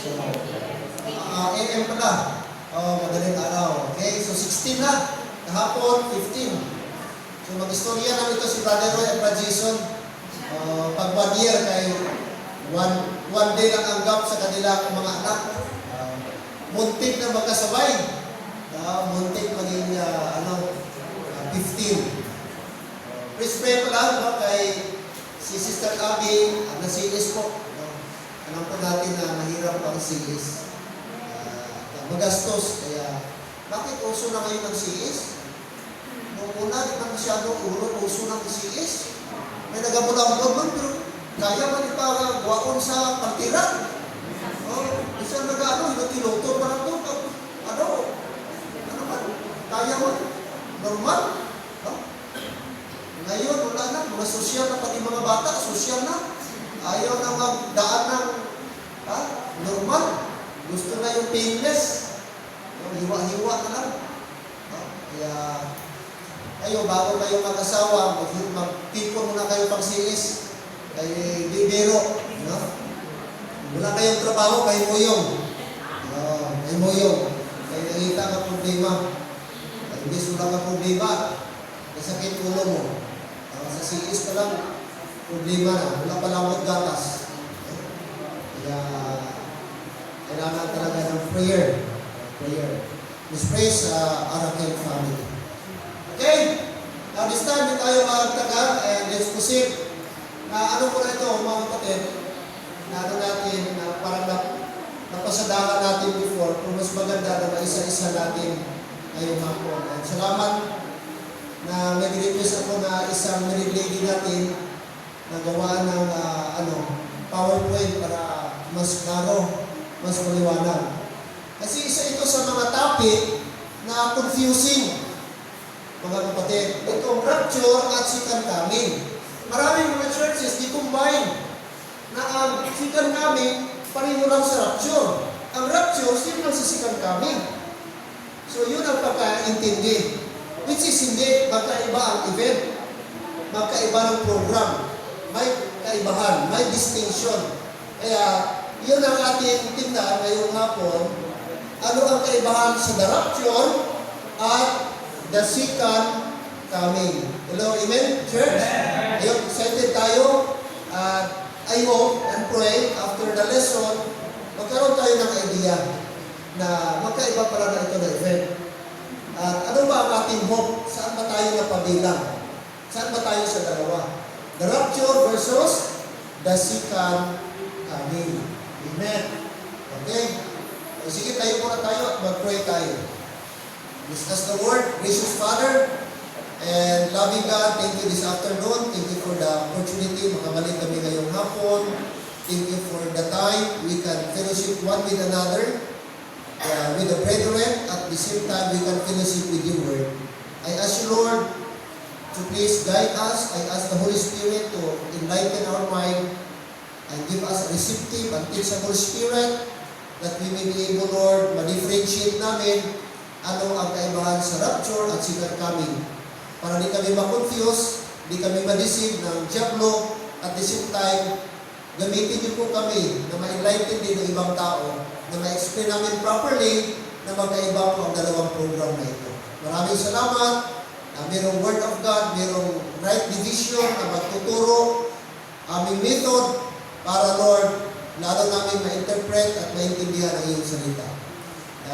So, AM pala. Madaling araw. Okay, so 16 na. Kahapon, 15. So, mag-istorya lang ito si Brother Roy at Brother Jason. Pag 1 year, kay one day lang ang gap sa kanila mga anak. Muntik na magkasabay. Muntik maging 15. Please pray pa lang kay si Sister Abby, na-CS po. Alam po natin na mahirap ang CS. Magastos. Kaya, bakit uso na ngayon ng CS? Noong una, di ba masyadong uso ng CS? May nagabulang-bulang doon, pero kaya man ipagawaon sa partiran. Isang hinuti-luto pa lang doon. Ano man, kaya man, normal. Ngayon, wala na, mga sosyal na, pati mga bata, sosyal na. Ayaw na magdaan ng normal. Gusto na yung painless. Hiwa-hiwa na lang. Kaya, kayo, bago kayo mag-asawa, magtipon muna kayo pang CS. Kay bibiro. Wala kayong trabaho, kay Muyong. Kay Muyong. Kaya nakita ka problema. Hindi wala ka problema. May sakit ulo mo. Sa CS pa lang, problema na. Wala pa lang gatas. Kaya, kailangan talaga ng prayer. Let's pray sa Arakel family. Okay? Now this time, tayo magtagal and let's proceed. Ano po na ito, mga kapatid, na natin, na parang napasadakan natin before, kung mas maganda na maisa-isa natin ngayong hapon. And salamat na nag-request ako na isang married lady natin na gawa ng PowerPoint para mas klaro, mas maliwanag. Kasi isa ito sa mga topic na confusing, mga kapatid. Itong rapture at second coming. Maraming mga churches di-combine na ang second coming pareho lang sa rapture. Ang rapture, sino lang sa second coming. So yun ang pagkaintindi. Which is hindi, magkaiba ang event. Magkaiba ng program. May kaibahan, may distinction. Kaya, yun ang ating tingnan ngayong hapon. Ano ang kaibahan sa the rapture at the second coming. Hello, amen, church? Ayun, excited tayo. I hope and pray after the lesson, magkaroon tayo ng idea na magkaiba pala na ito na event. At ano ba ang ating hope? Saan ba tayo napabilang? Saan ba tayo sa dalawa? The rapture versus the second coming. Amen. Okay? Sige, tayo muna tayo at mag-pray tayo. Discuss the word. Gracious Father and loving God, thank you this afternoon. Thank you for the opportunity. Makabalik kami ngayong hapon. Thank you for the time we can fellowship one with another. With the brethren, at the same time, we can fellowship with your word. I ask you, Lord, to please guide us. I ask the Holy Spirit to enlighten our mind and give us a receptive and teachable spirit that we may be able, Lord, ma-differentiate namin ano ang kaibahan sa rapture at second coming. Para di kami ma-confuse, di kami ma-deceive ng diablo, at the same time, gamitin niyo po kami na ma-enlighten din ng ibang tao, na ma-explain namin properly na magkaiba po ang dalawang program na ito. Maraming salamat na mayroong Word of God, mayroong right division na magtuturo, aming method para, Lord, lalo namin ma-interpret at maintindihan ang iyong salita.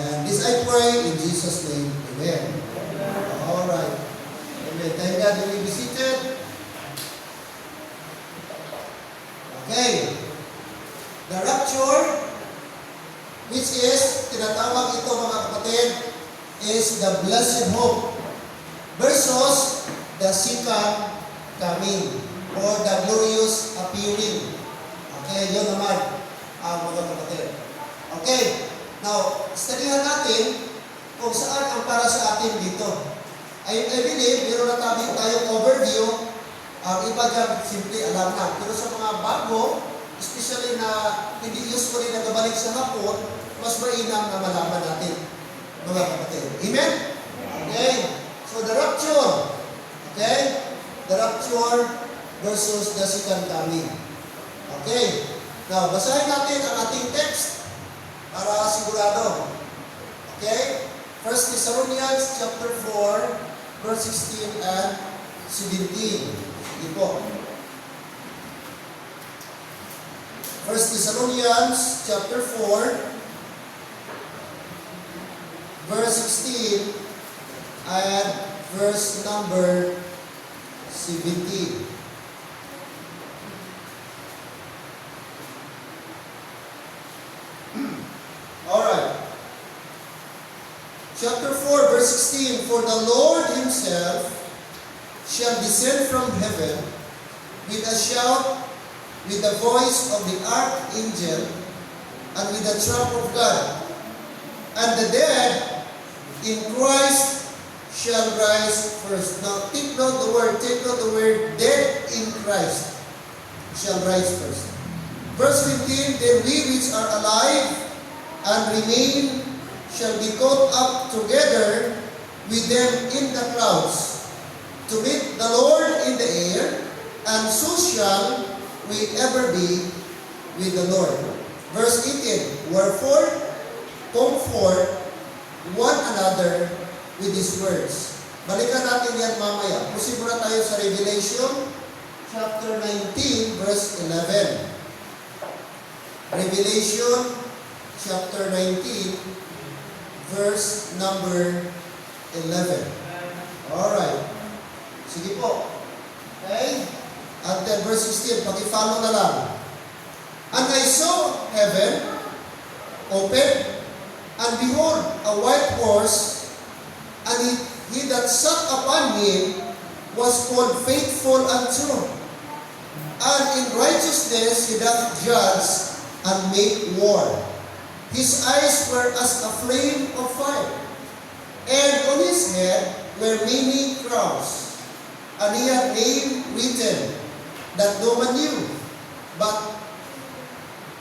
And this I pray in Jesus' name. Amen. Alright. Amen. Thank God, you may be seated. Okay. The rapture, which is, tinatawag ito mga kapatid, is the blessed hope versus the second coming or the glorious appearing. Okay, yun naman ang mga kapatid. Okay, now, studyhan natin kung saan ang para sa atin dito. I believe, meron na tayong overview. Ang iba dyan, simple alam na. Pero sa mga bago, especially na hindi usually nagabalik sa hapon, mas mainam na malaman natin, mga kapatid. Amen? Okay? So, the rapture. Okay? The rapture versus the second coming. Okay? Now, basahin natin ang ating text. Thessalonians chapter 4, verse 16 and 17. Sige po. 1 Thessalonians chapter 4, verse 16 and verse number 17. Alright. Chapter 4, verse 16. For the Lord himself shall descend from heaven with a shout, with the voice of the archangel, and with the trump of God. And the dead in Christ shall rise first. Now, take note the word dead in Christ shall rise first. Verse 15, then we which are alive and remain shall be caught up together with them in the clouds to meet the Lord in the air, and so shall we ever be with the Lord. Verse 18, wherefore, comfort one another with these words. Balikan natin yan mamaya. Proceed muna tayo sa Revelation chapter 19, verse 11. Revelation chapter 19, verse number 11. Alright. Sige po. Okay? At then verse 16, paki-follow na lang. And I saw heaven open, and behold, a white horse, and he that sat upon him was called Faithful and True. And in righteousness he doth judge and make war. His eyes were as a flame of fire, and on his head were many crowns. And he had name written that no man knew, but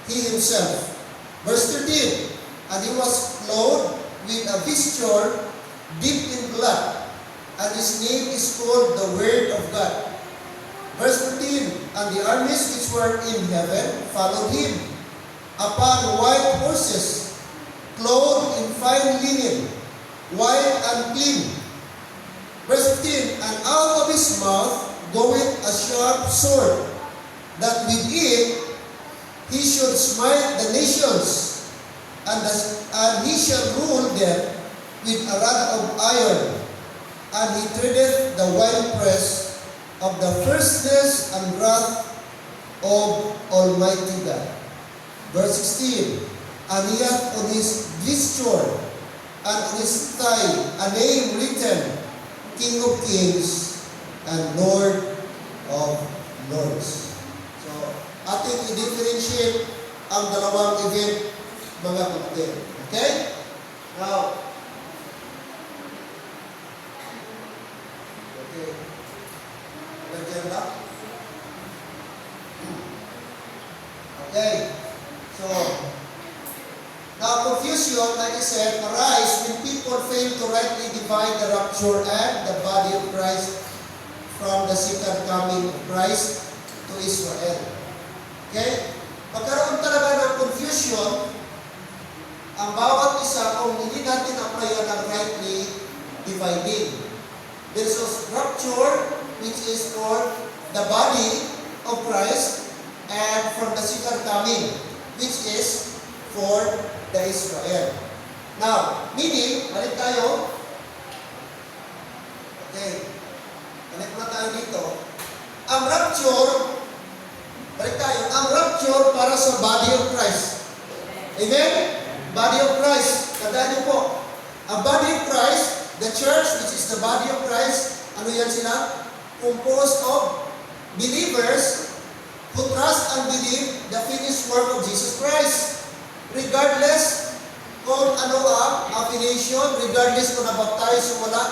he himself. Verse 13, and he was clothed with a vesture dipped in blood, and his name is called the Word of God. Verse 14, and the armies which were in heaven followed him upon white horses, clothed in fine linen, white and clean. Verse 15, and out of his mouth goeth a sharp sword, that with it he should smite the nations, and he shall rule them with a rod of iron, and he treadeth the winepress of the fierceness and wrath of Almighty God. Verse 16, and he hath on his vesture and on his thigh a name written, King of Kings and Lord of Lords. So, ating i-differentiate ang dalawang event, mga kapatid. Okay? Now, okay. Lagyan na. Okay. So, now confusion, like I said, arise when people fail to rightly divide the rapture and the body of Christ from the second coming of Christ to Israel. Okay? Pagkaroon talaga ng confusion, ang bawat isa kung hindi natin applyan ang rightly dividing. Versus rapture, which is for the body of Christ, and from the second coming, which is for the Israel. Now, meaning, balik tayo. Okay. Balik na tayo dito. Ang rapture, balik tayo. Ang rapture para sa body of Christ. Amen? Body of Christ. Tandaan niyo po. Ang body of Christ, the church, which is the body of Christ, ano yan sila? Composed of believers who trust and believe the finished work of Jesus Christ. Regardless kung ano ang affiliation, regardless kung nabaptize o wala,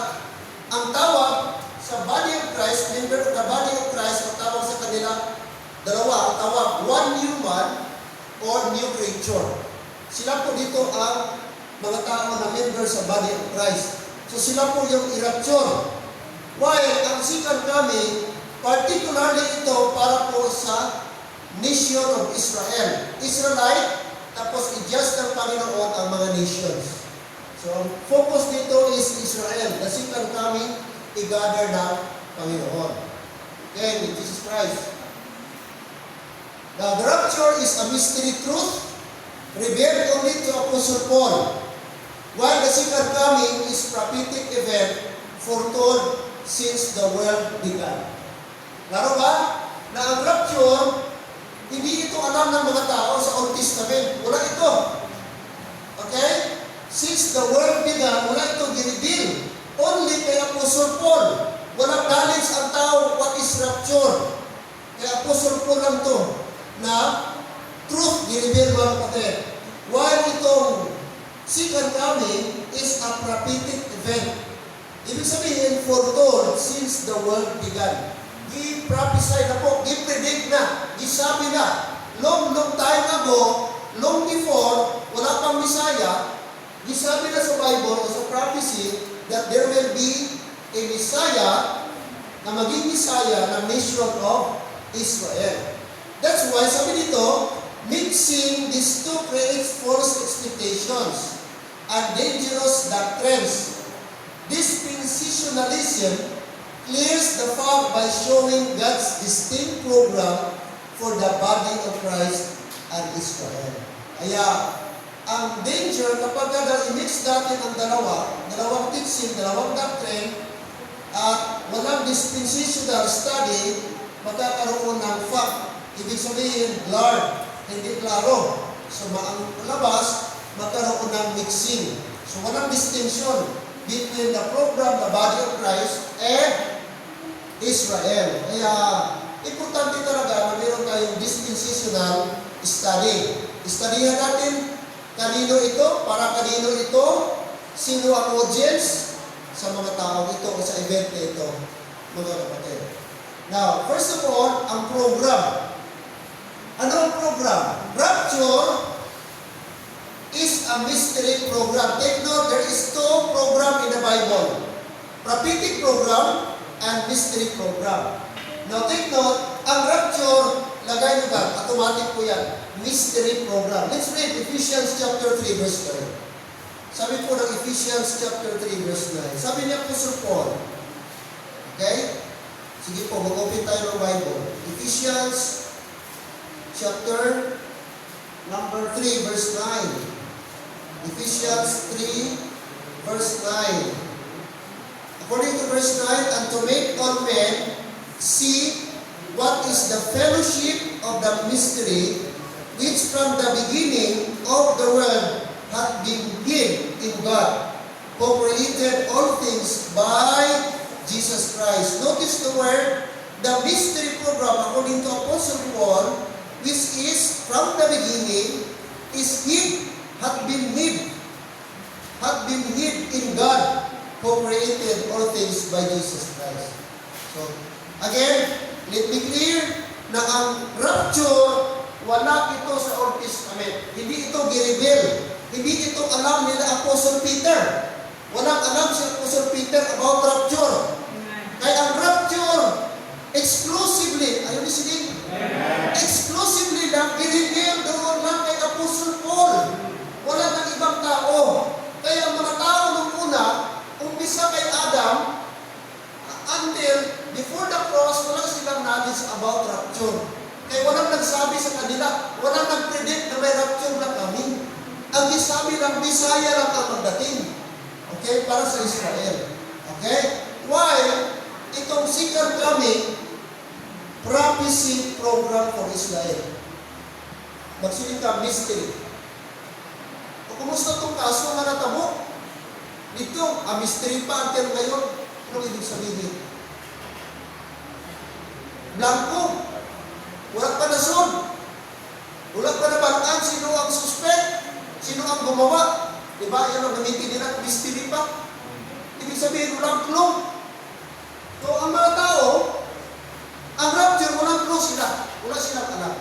ang tawag sa body of Christ, member of the body of Christ, ang tawag sa kanila, dalawa, ang tawag, one new man or new creature. Sila po dito ang mga tao na member sa body of Christ. So sila po yung i-rapture. While ang second coming, particularly ito para po sa nation of Israel. Israelite, tapos i-judge ng Panginoon ang mga nations. So, ang focus dito is Israel. The second coming, i-gather ng Panginoon. Okay, with Jesus Christ. Now, the rapture is a mystery truth revealed only to Apostle Paul, while the second coming is prophetic event foretold since the world began. Laro ba? Na ang rapture, hindi ito alam ng mga tao sa Old Testament. Wala ito. Okay? Since the world began, wala ito gireveal. Only kay Apostle Paul. Walang knowledge ang tao what is rapture. Kay Apostle Paul lang to na truth gireveal mga kapatid. While itong second coming is a prophetic event. Ibig sabihin, foretold since the world began. Gi-prophesy na po, gi-predict na, gi-sabi na. Long time ago, long before, wala pang Messiah, gi-sabi na sa Bible o sa prophecy that there will be a Messiah na maging Messiah ng nation of Israel. That's why, sabi dito, mixing these two creates false expectations and dangerous doctrines. Dispensationalism clears the fog by showing God's distinct program for the body of Christ and Israel. Kaya, ang danger kapag i-mix natin ang dalawang teaching, dalawang doctrine, at walang dispensational study, magkakaroon ng fog. Ibig sabihin, blurred, hindi klaro. So, ang labas, magkaroon ng mixing. So, walang distinction between the program, the body of Christ, and Israel. Kaya, importante talaga na meron tayong dispensational study. Studyhan natin kanino ito, para kanino ito, sino ang audience sa mga taong ito o sa event na ito, mga kapatid. Now, first of all, ang program. Ano ang program? Rapture is a mystery program. Take note, there is two program in the Bible. Prophetic program and mystery program. Now take note, ang rapture, lagay nyo ba? Automatic po yan. Mystery program. Let's read Ephesians chapter 3 verse 9. Sabi po ng Ephesians chapter 3 verse 9. Sabi niya po Sir Paul. Okay? Sige po, mag-open tayo ng Bible. Ephesians chapter number 3 verse 9. Ephesians 3, verse 9. According to verse 9, and to make all men see what is the fellowship of the mystery, which from the beginning of the world hath been hid in God, who created all things by Jesus Christ. Notice the word, the mystery program, according to Apostle Paul, which is from the beginning, is hid, hath been hid in God, who created all things by Jesus Christ. So, again, let me clear na ang rapture, wala ito sa Old Testament. Hindi ito gireveal. Hindi ito alam nila Apostle Peter. Walang alam si Apostle Peter about rapture. Kaya ang rapture, exclusively, are you listening? Exclusively lang, i-reveal doon lang kay Apostle Paul. Wala ng ibang tao. Kaya ang mga tao nung una, umpisa kay Adam, until before the cross, wala silang knowledge about rapture. Kaya walang nagsabi sa kanila, walang nag-predict na may rapture na kami. Ang isabi lang, Bisaya lang ang magdating. Okay? Para sa Israel. Okay? While, itong second coming, prophecy program for Israel. Magsilita, mystery. O kumusta itong kaso nga natabo? Dito, mystery pa until ngayon. Anong ibig sabihin? Blanco. Wala pa nasod. Wala pa nabantaan sino ang suspect. Sino ang gumawa. Diba? Yan ang gamitin nila, mystery pa. Ibig sabihin, walang clue. So, ang mga tao, ang rapture, walang clue sila. Wala silang alam.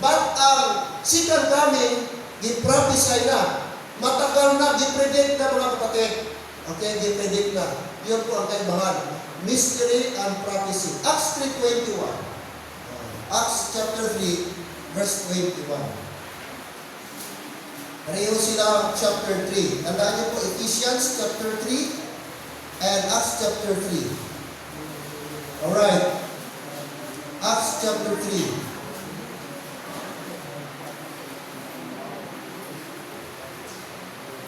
But ang second coming, gi-prophesy na. Matagal na, gi-predict na mga kapatid. Okay, gi-predict na. Yun po ang kaibahan. Mystery and prophecy. Acts 3:21. Acts chapter 3, verse 21. Pareho sila chapter 3. Tandaan niyo po, Ephesians chapter 3 and Acts chapter 3. Alright. Acts chapter 3.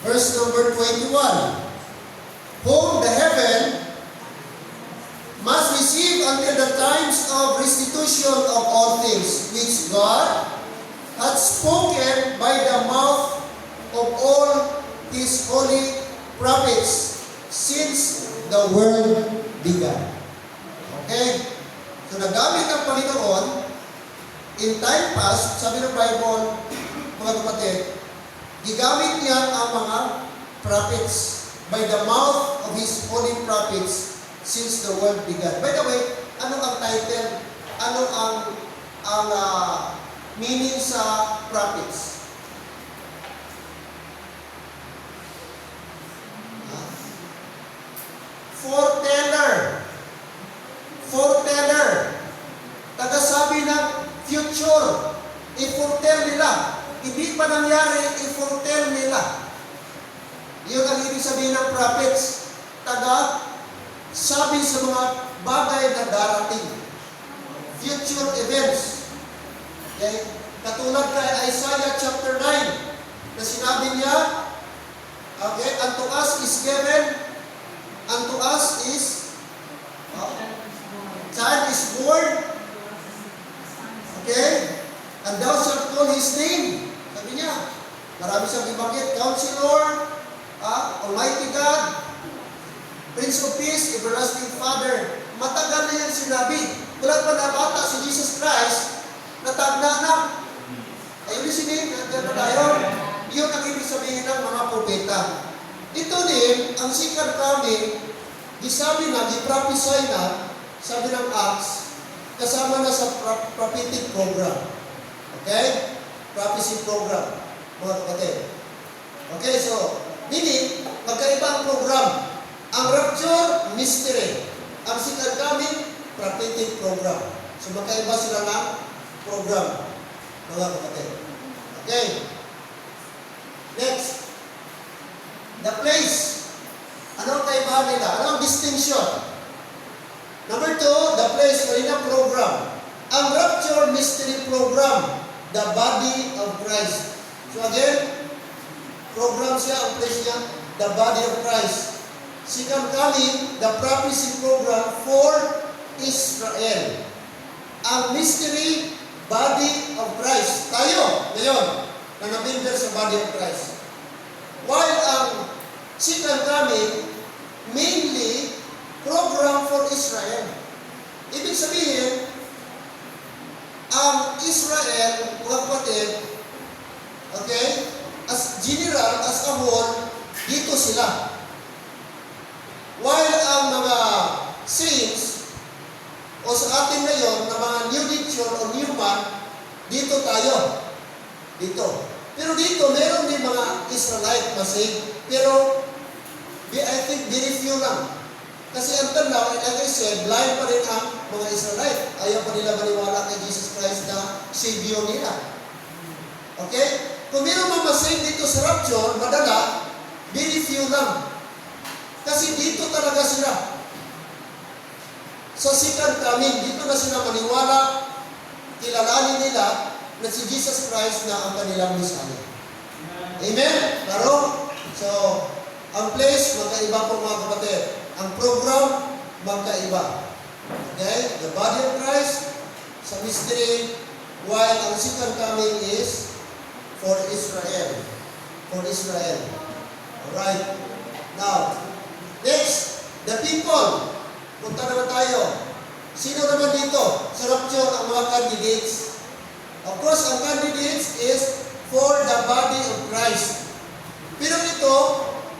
Verse number 21. Whom the heaven must receive until the times of restitution of all things, which God hath spoken by the mouth of all His holy prophets since the world began. Okay? So nagamit ng Panginoon in time past, sabi ng Bible, mga kapatid, gigamit niya ang mga prophets by the mouth of His holy prophets since the world began. By the way, ano ang title? Ano ang meaning sa prophets? Foreteller. Foreteller. Tagasabi ng future. I-foretell nila. Hindi pa nangyari, i-foretell nila. Yun ang ibig sabihin ng prophets. Sabi sa mga bagay na darating. Future events. Okay? Katulad kay Isaiah chapter 9 na sinabi niya, okay, unto us is given, unto us is child is born, okay, and thou shalt call his name. Sabi niya, marami siyang ibangit, Counselor, Almighty God, Prince of Peace, Everlasting Father. Matagal na yan sinabi. Tulad pa na bata si Jesus Christ, natagna na. Ayun sinin, nandiyan na tayo. Yun ang ibig sabihin ng mga propeta. Ito din, ang second coming, gisabi na, giprophesy na, sabi ng Acts, kasama na sa prophetic program. Okay? Prophecy program, mga kapatid. Okay, so, meaning, magkaiba ang program. Ang rapture, mystery. Ang second coming, prophetic program. So, magkaiba sila ng program, mga kapatid. Okay? Next. The place. Ano ang kaibahan nila? Ano ang distinction? Number 2, the place, kanina program. Ang rapture mystery program, the body of Christ. So again, program siya, ang place niya, the body of Christ. Second coming, the prophecy program for Israel. Ang mystery, body of Christ. Tayo, ngayon, na nabimber sa body of Christ. While ang second coming, mainly, program for Israel. Ibig sabihin, ang Israel, mga kapatid, okay, as general, as a whole, dito sila. While ang mga saints, o sa atin ngayon, na mga new nature o new man, dito tayo. Dito. Pero dito, meron din mga Israelite na saved. Pero, I think, very few lang. Kasi until now, like I said, blind pa rin ang mga Israelite. Ayaw pa nila maniwala kay Jesus Christ na Savior nila. Okay? Kung meron mga masave dito sa rapture, madala, very few lang. Kasi dito talaga sila. Sa second coming, dito na sila maniwala, kilalanin nila na si Jesus Christ na ang kanilang Messiah. Amen? Klaro? So, ang place, magkaiba po mga kapatid. Ang program, magkaiba. Okay? The body of Christ, sa mystery, while ang second coming is for Israel. For Israel. Alright. Now, next, the people. Punta naman tayo. Sino naman dito? Sa rapture, ang mga candidates. Of course, ang candidates is for the body of Christ. Pero ito,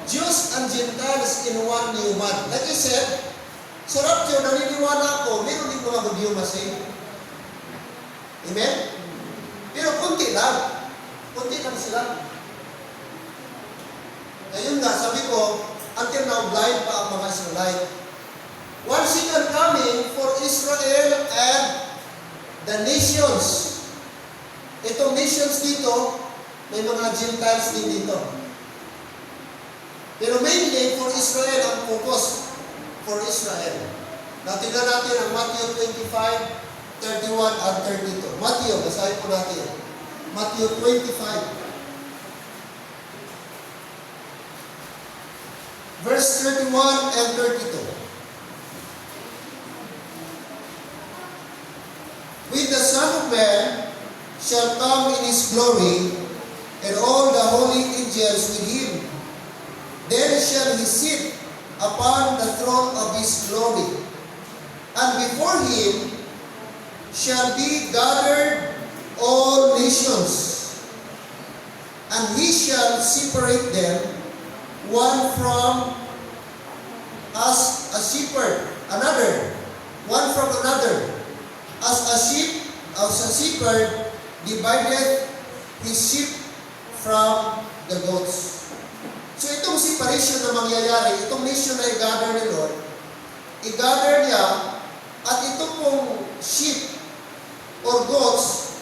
Jews and Gentiles in one new man. Like I said, sa rapture, naniniwala ako, meron din mga Hudyo masave. Amen? Pero kunti lang. Kunti lang sila. Ngayon nga, sabi ko, until now, blind pa ang mga Israelite. One second coming for Israel and the nations. Itong nations dito, may mga Gentiles din dito. Pero mainly, for Israel ang focus. For Israel. Now, tignan natin ang Matthew 25, 31 at 32. Matthew, basahin po natin. Matthew 25. Verse 31 and 32. When the Son of Man shall come in his glory, and all the holy angels with him, then shall he sit upon the throne of his glory. And before him shall be gathered all nations, and he shall separate them one from as a shepherd, one from another, as a shepherd divideth his sheep from the goats. So itong separation na mangyayari, itong nation na i-gather ni Lord, i-gather niya, at itong pong sheep or goats,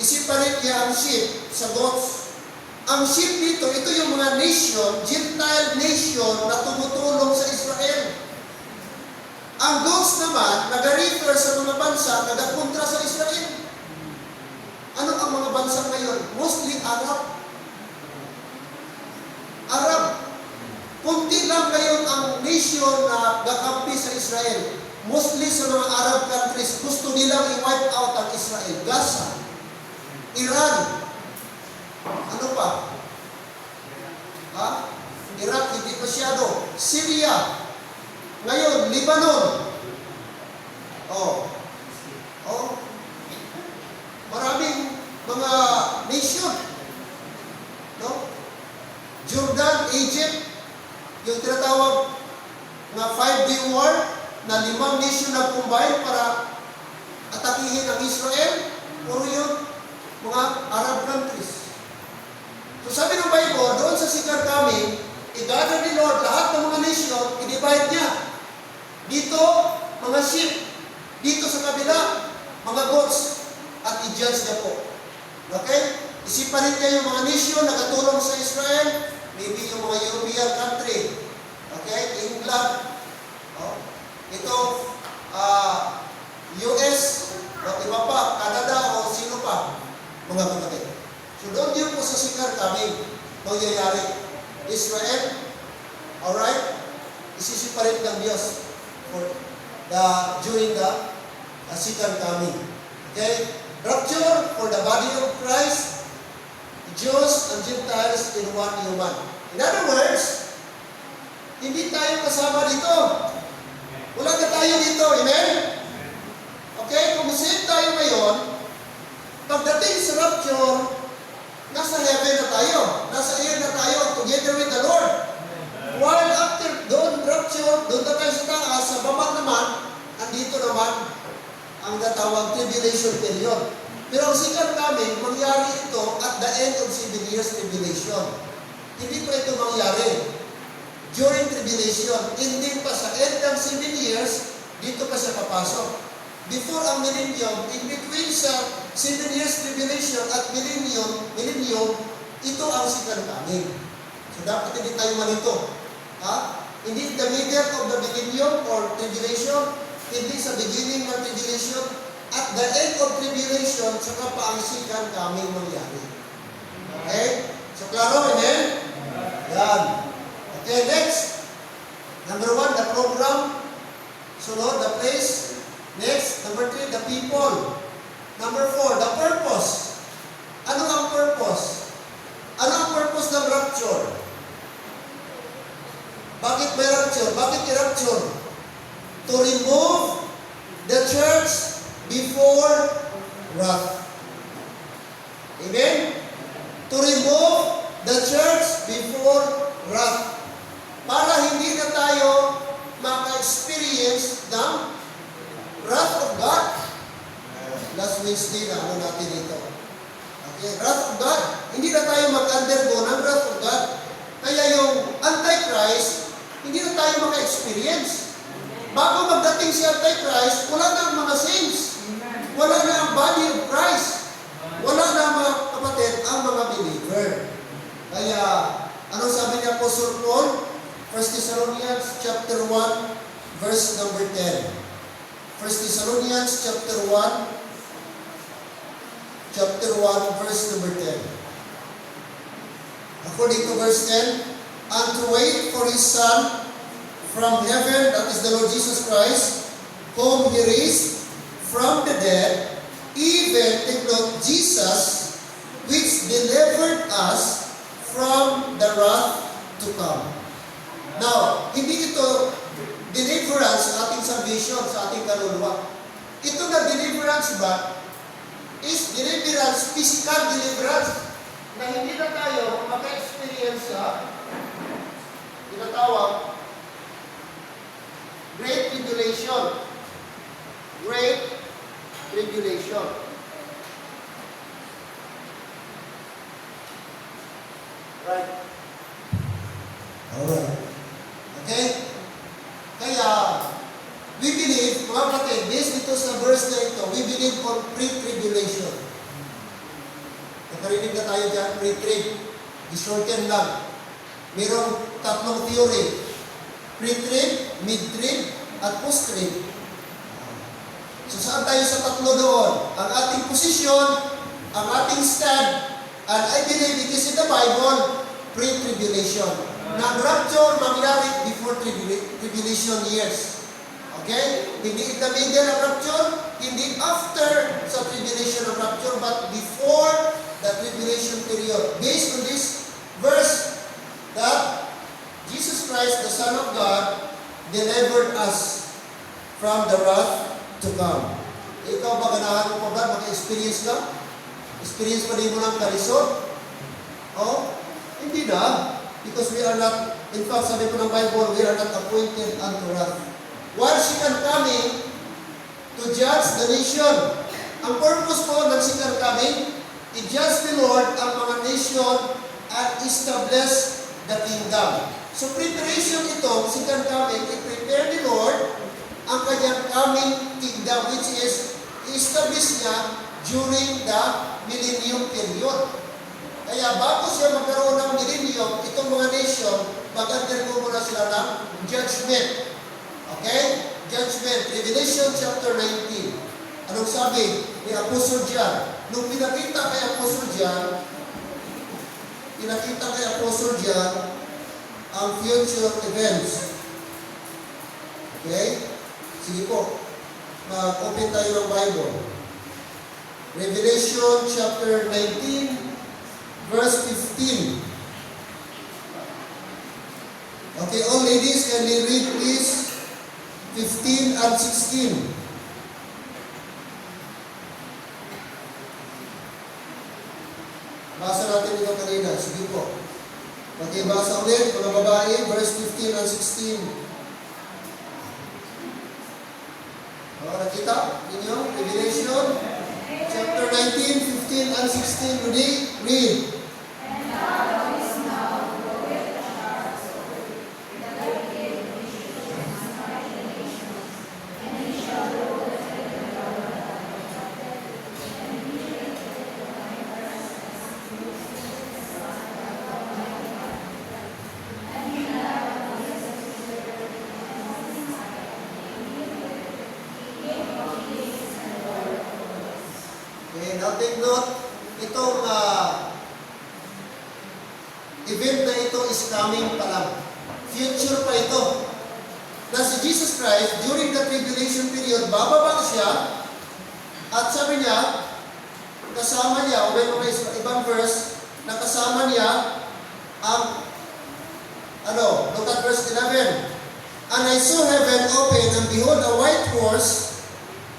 i-separate niya ang sheep sa goats. Ang sheep dito, ito yung mga nation, Gentile nation na tumutulong sa Israel. Ang goats naman, nag-refer sa mga bansa, nag-kontra sa Israel. Ano ang mga bansa ngayon? Mostly Arab. Kunti lang ngayon ang nation na gakampi sa Israel. Mostly sa mga Arab countries, gusto nilang i-wipe out ang Israel. Gaza, Iran, ano pa? Iraq, hindi masyado. Syria, ngayon, Lebanon. Maraming mga nation. No? Jordan, Egypt, yung tinatawag na 5-day war, na 5 nation nag-combine para atakihin ang Israel, puro yun, mga Arab countries. So sabi ng Bible, doon sa Sikar kami, i-gather ni Lord lahat ng mga nation, i-divide niya. Dito, mga sheep. Dito sa kabila, mga goats. At i-judge niya po. Okay? Isipanin niya yung mga nation na katulong sa Israel, maybe yung mga European country. Okay? England. Ito, US, iba pa, Canada, o sino pa, mga kapatid. So doon yun po sa Sikar kami, mangyayari. Israel, alright, isisiparit ng Diyos during the Sikar kami. Okay? Rapture for the body of Christ, Jews and Gentiles in one human. In other words, hindi tayo kasama dito. Wala na tayo dito. Amen? Okay? Kung save tayo ngayon, pagdating sa rapture, nasa heaven na tayo. Nasa air na tayo together with the Lord. While after doon rapture, doon na tayo sa taas, sa baba naman, andito naman ang natawag tribulation period. Pero ang sikap namin, mangyari ito at the end of 7 years tribulation. Hindi pa ito mangyari during tribulation. Hindi pa sa end ng 7 years, dito pa siya papasok. Before ang millennium, in between sa 7 years tribulation at millennium, ito ang sikap namin. So dapat hindi tayo malito. Hindi in the middle of the millennium or tribulation, hindi sa beginning ng tribulation, at the end of tribulation, saka paangsikan kaming mangyari. Okay? So, klaro, amen? Yan. Okay, next. Number 1, the program. Sunod, the place. Next, number 3, the people. Number 4, the purpose. Ano ang purpose? Ano ang purpose ng rapture? Bakit may rapture? Bakit i-rapture? To remove the church before wrath. Amen? To remove the church before wrath. Para hindi na tayo maka-experience ng wrath of God. Last Wednesday na ano natin ito. Okay, wrath of God. Hindi na tayo mag-undergo ng wrath of God. Kaya yung Antichrist, hindi na tayo maka-experience. Bago magdating si Antichrist, wala na ang mga saints. Wala na ang body of Christ. Wala na, mga kapatid, ang mga believer. delivered. Kaya, anong sabi ni Apostle Paul? 1 Thessalonians chapter 1, verse number 10. 1 Thessalonians chapter 1, verse number 10. According to verse 10, and to wait for His Son from heaven, that is the Lord Jesus Christ, whom He raised from the dead, even, take note, Jesus, which delivered us from the wrath to come. Now, hindi ito deliverance sa ating salvation, sa ating kaluluwa. Ito na deliverance ba is deliverance, physical deliverance, na hindi na tayo maka-experience sa tinatawag Great Tribulation. Great Tribulation. Right. Alright. Okay? Kaya, we believe, mga kapatid, based dito sa verse na ito, we believe on pre-tribulation. Nakarinig na tayo dyan, pre-trib. I-shorten lang. Mayroong tatlong theory. Pre-trib, mid-trib, at post-trib. So saan tayo sa tatlo doon? Ang ating posisyon, ang ating stand, and I believe it is in the Bible, pre-tribulation. Na rapture mangyari before tribulation years. Okay? Hindi in the middle of rapture, hindi after sa tribulation of rapture, but before the tribulation period. Based on this verse, that Jesus Christ, the Son of God, delivered us from the wrath to come. Ikaw ba ganahan mo pa ba? Maka-experience ka? Experience pa rin mo ng karisod? Oh? Hindi na. Because we are not, in fact, sabi ko ng Bible, we are not appointed unto wrath. While second coming, to judge the nation. Ang purpose po ng second coming, i-judge the Lord ang mga nation at establish the kingdom. So preparation ito, second coming, i-prepare the Lord ang kanyang coming kingdom, which is i-establish niya during the millennium period. Kaya bago siya magkaroon ng millennium, itong mga nation, mag-undergo muna sila ng judgment. Okay? Judgment. Revelation chapter 19. Anong sabi ni Apostle John? Nung pinakita kay Apostle John ang future events. Okay? Sige po. Mag-open tayo ng Bible. Revelation chapter 19, verse 15. Okay, all ladies, can you read please 15 and 16? Basa natin ito kanina. Sige po. Okay, basa ulit, mga babae, verse 15 and 16. Nakita ninyo? Revelation chapter 19, 15 and 16. Read. Now take note, itong event na ito is coming pa lang. Future pa ito. Na si Jesus Christ, during the tribulation period, bababa siya, at sabi niya, kasama niya, o may mga ibang verse, na kasama niya ang, look at verse 11. And I saw heaven open, and behold, a white horse,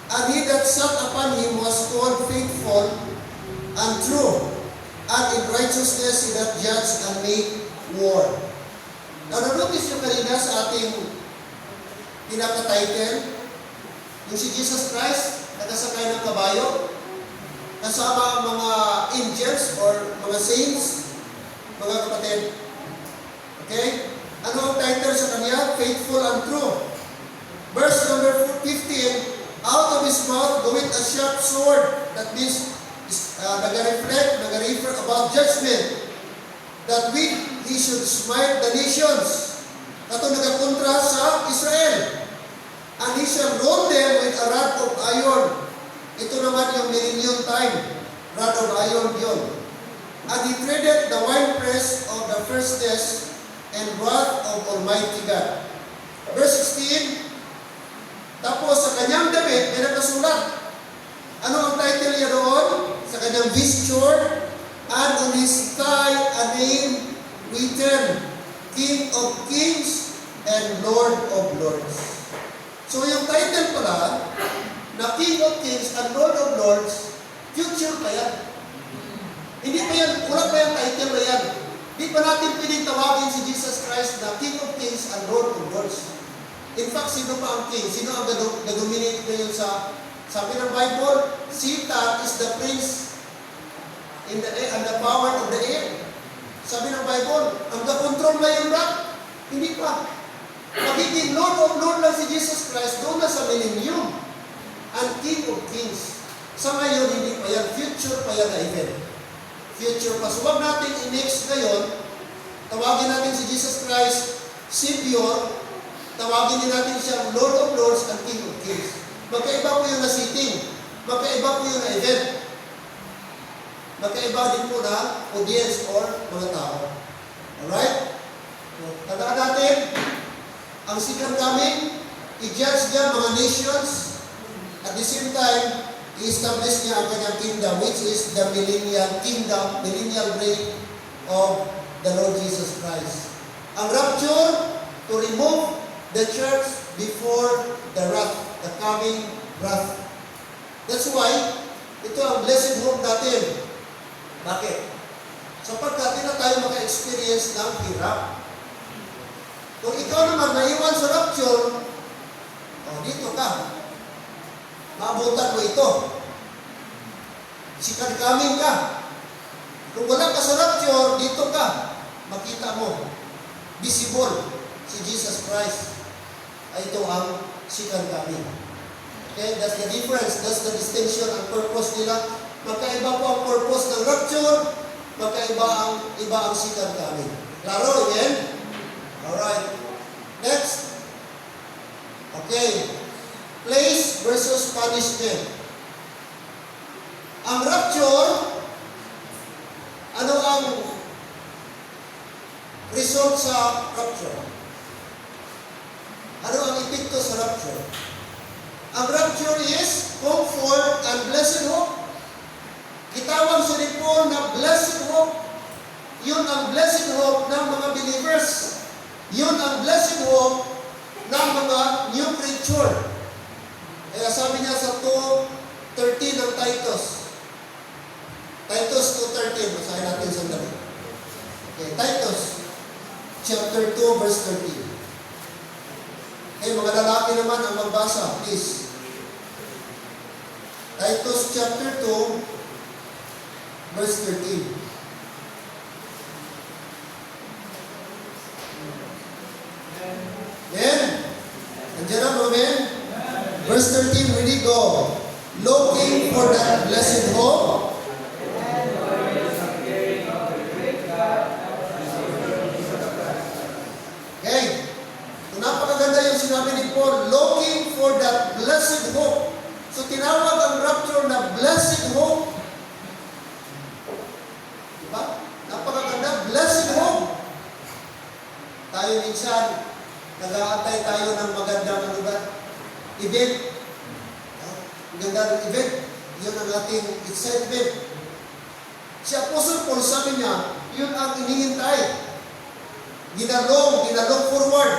and he that sat upon him was called faithful and true, and in righteousness he that judged and made war. Now, na-notice nyo kanina sa ating pinaka-title, yung si Jesus Christ, nakasakay ng kabayo, kasama ang mga angels or mga saints, mga kapatid. Okay? Ano ang title sa kanya? Faithful and true. Verse number 15, out of his mouth goeth a sharp sword. That means, nag-reflect, nag-refer about judgment. that with he should smite the nations. Kato nagakontra sa Israel. And he shall rule them with a rod of iron. Ito naman yung millennium time. Rod of iron yun. And he treaded the winepress of the fierceness and wrath of Almighty God. Verse 16, tapos sa kanyang damit may nakasulat. Ano ang title niya doon? Sa kanyang vesture, and on his thigh a name written, King of Kings and Lord of Lords. So yung title pala, na King of Kings and Lord of Lords, future pa yan. Hindi pa yan, wala pa yung title na yan. Di pa natin piling tawagin si Jesus Christ na King of Kings and Lord of Lords. In fact, sino pa ang King? Sino ang nag-dominate ngayon sa, sabi ng Bible, Satan is the prince in the air and the power of the air. Sabi ng Bible, ang the-control na yung rock? Hindi pa. Magiging Lord of Lords lang si Jesus Christ doon na sa millennium. And King of Kings. Sa ngayon, hindi pa yan. Future pa yan na event. Future pa. So, huwag natin i-mix ngayon. Tawagin natin si Jesus Christ, Savior. Tawagin din natin siya Lord of Lords and King of Kings. Magkaiba po yung na-sitting. Magkaiba po yung na-event. Magkaiba din po na audience or mga tao. Alright? Tandaan natin, ang second coming, i-judge niya mga nations. At the same time, i-establish niya ang kanyang kingdom, which is the millennial kingdom, millennial reign of the Lord Jesus Christ. Ang rapture, to remove the church before the wrath, the coming wrath. That's why, ito ang blessed hope natin. Bakit? Sapagkat na tayo maka-experience ng hirap. Kung ikaw naman naiwan sa rapture, dito ka. Maabutan mo ito. Second coming ka. Kung wala ka sa rapture, dito ka. Makita mo. Visible si Jesus Christ. Ito ang second coming. Okay, that's the difference. That's the distinction and purpose nila. Magkaiba po ang purpose ng rapture. Magkaiba ang second coming. Klaro, amen? Alright. Next. Okay. Place versus punishment. Ang rapture, ano ang result sa rapture? Ano ang epekto sa rapture? Ang rapture is comfort and blessed hope. Itawag sa Paul na blessed hope. Yun ang blessed hope ng mga believers. Yun ang blessed hope ng mga new creature. Kaya sabi niya sa 2:13 ng Titus. Titus 2:13. Basahin natin sandali. Okay, Titus chapter 2 verse 13. Okay, mga lalaki naman ang magbasa, please. Titus chapter 2 verse 13. Amen? Nandiyan na, amen? Verse 13, ready, go. Looking for that blessed hope. Okay. So, napakaganda yung sinabi ni Paul, looking for that blessed hope. So, tinawag ang rapture na blessed hope. Diba? Napakaganda, blessed hope. Tayo minsan, nag-aantay tayo ng magandang event. Magandang event. Yun ang ating excitement. Si Apostle Paul sabi niya, yun ang inihintay. Ginalong forward.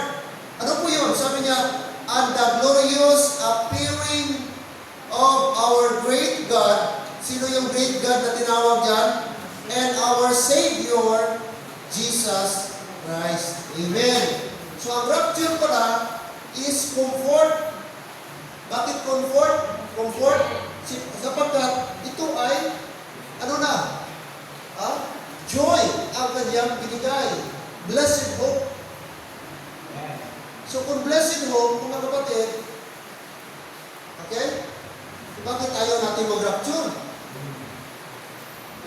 Ano po yun? Sabi niya, and the glorious appearing of our great God. Sino yung great God na tinawag dyan? And our Savior, Jesus Christ. Amen. So, ang rapture pala is comfort. Bakit comfort? Comfort? Sapagkat ito ay, joy ang kanyang binigay. Blessed hope. So, kung blessed hope, mga kapatid, okay? Bakit ayaw natin mag-rapture?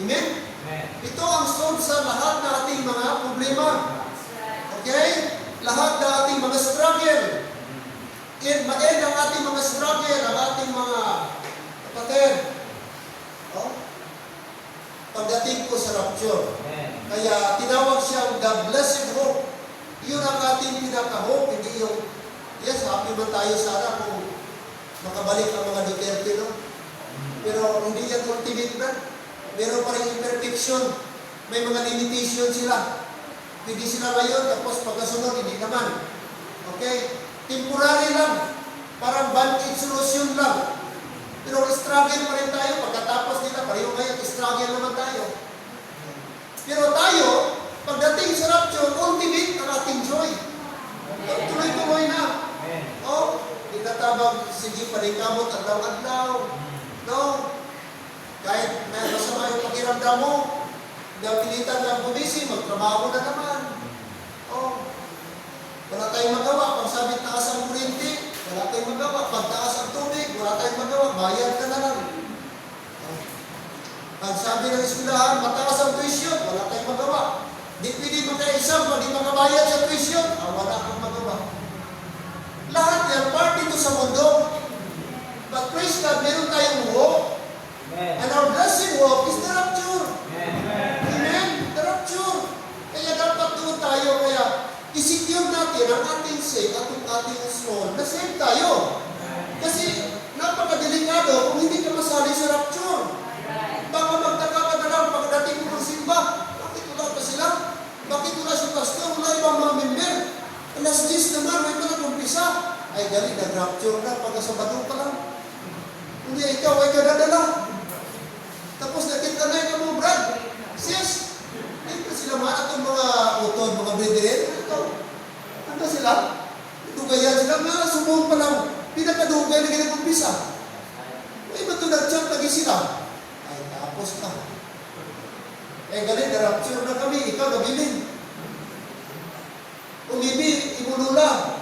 Amen? Ito ang solve sa lahat ng ating mga problema. Okay? Lahat ng ating mga struggle. Ma-end ang ating mga struggle, ang ating mga kapatid. Oh? Pagdating ko sa rapture. Kaya tinawag siyang the blessed hope. Yun ang ating pinaka-hope, hindi yung, yes, happy man tayo sana kung makabalik ang mga Duterte, no? Pero hindi yan ultimate na. Meron pa rin imperfection. May mga limitation sila. Hindi sila ngayon, tapos pagkasunod, hindi naman. Okay? Temporary lang. Parang band-aid solution lang. Pero struggle pa rin tayo. Pagkatapos nila, pareho ngayon, struggle naman tayo. Pero tayo, pagdating sa rapture, ultimate ang ating joy. Tuloy-tuloy na. Oh, itatabang, sige, panikabot, adlaw-adlaw. No? Kahit may masama yung pakiramdam mo, napilitan ng bumisi, magtrabaho na naman. Oh, wala tayong magawa. Pag sabit taas ang kurinti, wala tayong magawa. Pag taas ang tubig, wala tayong magawa. Bayad ka na lang. Oh. Pag sabi ng eskwelahan, mataas ang tuition, wala tayong magawa. Di pwede magkaisang, pag di makabayad sa tuition, wala kang magawa. Lahat yan, part dito sa mundo. But praise God, meron tayong hope. And our blessed hope is the rapture. Amen? The rapture. Kaya dapat doon tayo, kaya isecure natin ang ating sake at ang ating soul na save tayo. Kasi napakadelikado kung hindi ka masali sa rapture. Baka magtaka ka na lang pagdating mo ng simba. Bakit wala pa sila? Bakit wala si pastor? Wala ibang mga member. Alas 10 naman, may pa nag-umpisa. Ay, gali, nag-rapture na pagkasabado pa lang. Hindi, ikaw ay kadadala. Tapos nakita na yung mga brad. Sis, hindi pa sila itong mga utod, mga brethren. Ito, ano sila? Dugayan sila, mga sumong pa lang. Pinakadugay na ginag-umpisa. Ay, ba't ito nag-chat lagi sila? Ay, tapos na. Eh, galing, na-rapture na kami. Ikaw, nabilin. Umibi, ibulula.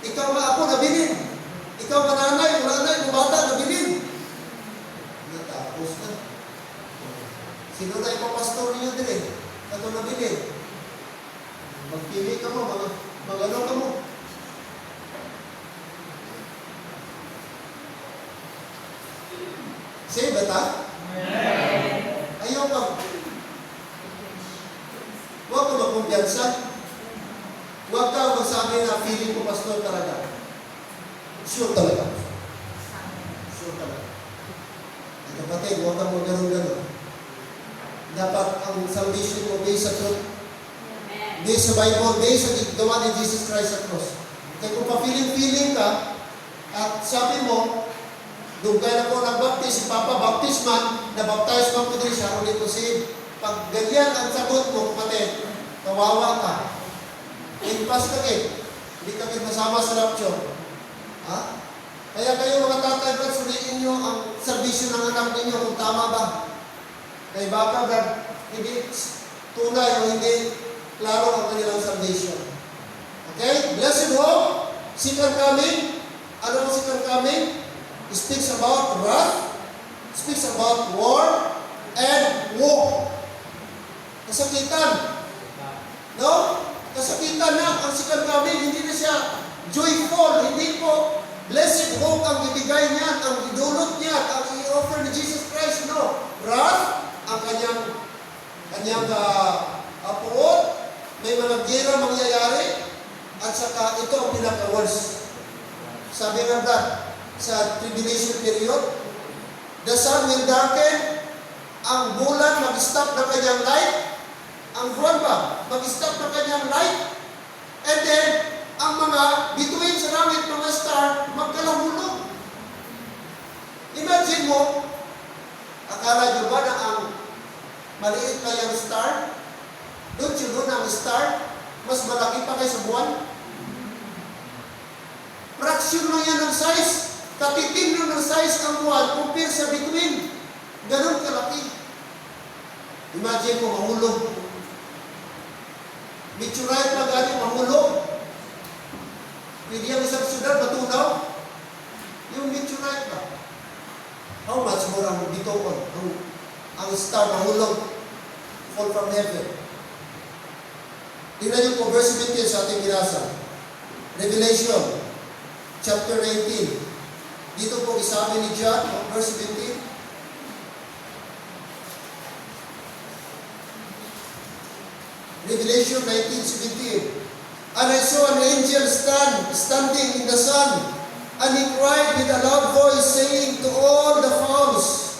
Ikaw nga ako, nabilin. Ikaw mananay, mananay, bata, nabilin. Natapos na. Sino na ipapastor niyo din eh? Ako nabilin. Magpili ka mo, mag-ano ka mo. Say ba ta? Ayaw ka. Huwag ka magkumpiyansa. Huwag ka magsabi na feeling ko pastor talaga. Sure talaga. Sure talaga. Ang kapatid, huwag ka mo ganun-ganun. Dapat ang salvation mo based sa truth. Based sa Bible, based sa gawa ni Jesus Christ sa cross. Kaya kung pa-feeling ka, at sabi mo, dugay na ko nagbaptis, si Papa Baptisman, nabaptize man ko din siya, ulit ko si pag ganyan ang sagot mo, kapatid, kawawa ka. Impas ka hindi ka masama sa rapture. Ha? Kaya kayo mga tatay, brad, suriin nyo ang servisyo ng anak ninyo kung tama ba. Kaya baka, brad, hindi tunay o hindi klaro ang kanilang salvation. Okay? Blessed hope, second coming. Ano ang second coming? It speaks about wrath, speaks about war, and woe. Kasakitan. No? Kasakitan na ang second coming. Hindi na siya joyful. Hindi po blessed hope ang ibigay niya, ang idulot niya, ang i-offer ni Jesus Christ. No. Wrath, ang kanyang puot. May mga gera mangyayari. At saka ito ang pinaka-worst. Sabi nga brad, sa tribulation period, the sun will darken, ang bulan mag-stop na kanyang light, ang buwan ba, mag-stop na kanyang light, and then, ang mga bituin sa langit, mga star, magkalahulog. Imagine mo, akala nyo ba na ang maliit na yung star, don't you know na ang star, mas malaki pa kaysa buwan? Fraction lang yan ng size. Katiting lang ng size ang buwan compare sa bituin. Ganun kalaki. Imagine mo, mahulog. Meteorite na gani, mahulog. Pwede yung isang syudad, matunaw. Yung meteorite ba? How much more ang bituon? Ang star mahulog. fall from heaven. Tingnan niyo po, verse 17 sa ating binasa. Revelation, chapter 19. Dito po isabi ni John, verse 17. Revelation 19:17. And I saw an angel standing in the sun, and he cried with a loud voice, saying to all the fowls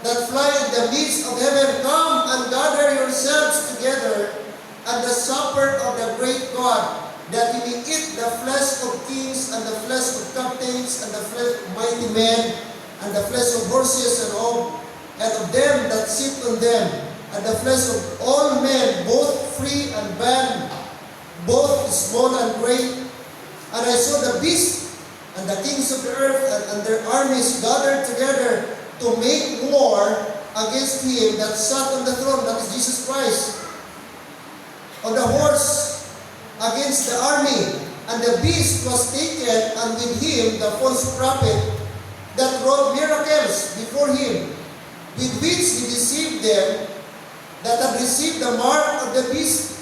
that fly in the midst of heaven, come and gather yourselves together at the supper of the great God, that he may eat the flesh of kings, and the flesh of captains, and the flesh of mighty men, and the flesh of horses, and of them that sit on them, and the flesh of all men, both free and bond, both small and great. And I saw the beast and the kings of the earth and their armies gathered together to make war against him that sat on the throne, that is Jesus Christ, on the horse, against the army. And the beast was taken, and with him the false prophet that wrought miracles before him, with which he deceived them that had received the mark of the beast,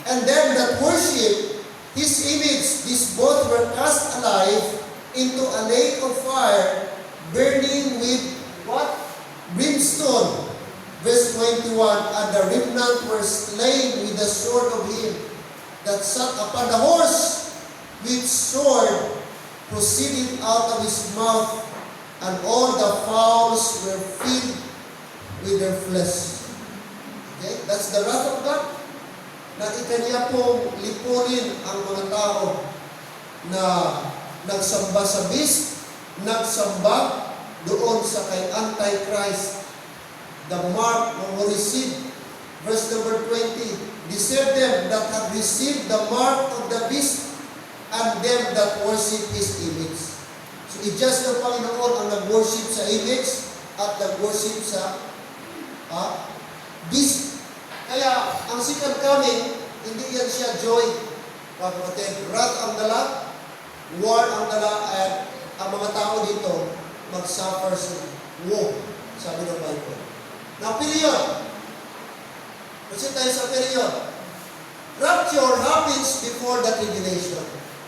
and them that worship his image. These both were cast alive into a lake of fire, burning with what? Brimstone. Verse 21, and the remnant were slain with the sword of him that sat upon the horse, which sword proceeded out of his mouth, and all the fowls were filled with their flesh. Okay? That's the wrath of God. Na ikanya pong lipunin ang mga tao na nagsamba sa beast, nagsamba doon sa kay Antichrist. The mark who received, verse number 20, deceive them that have received the mark of the beast and them that worship his image. So, i-just ng Panginoon ang nag-worship sa image at nag-worship sa beast. Kaya, ang second coming, hindi yan siya joy. Kapatid, wrath ang dala, war ang dala, at ang mga tao dito mag-suffer sa woe, sabi ng Bible. Now, period. Kasi tayo sa period. Rapture happens before the tribulation.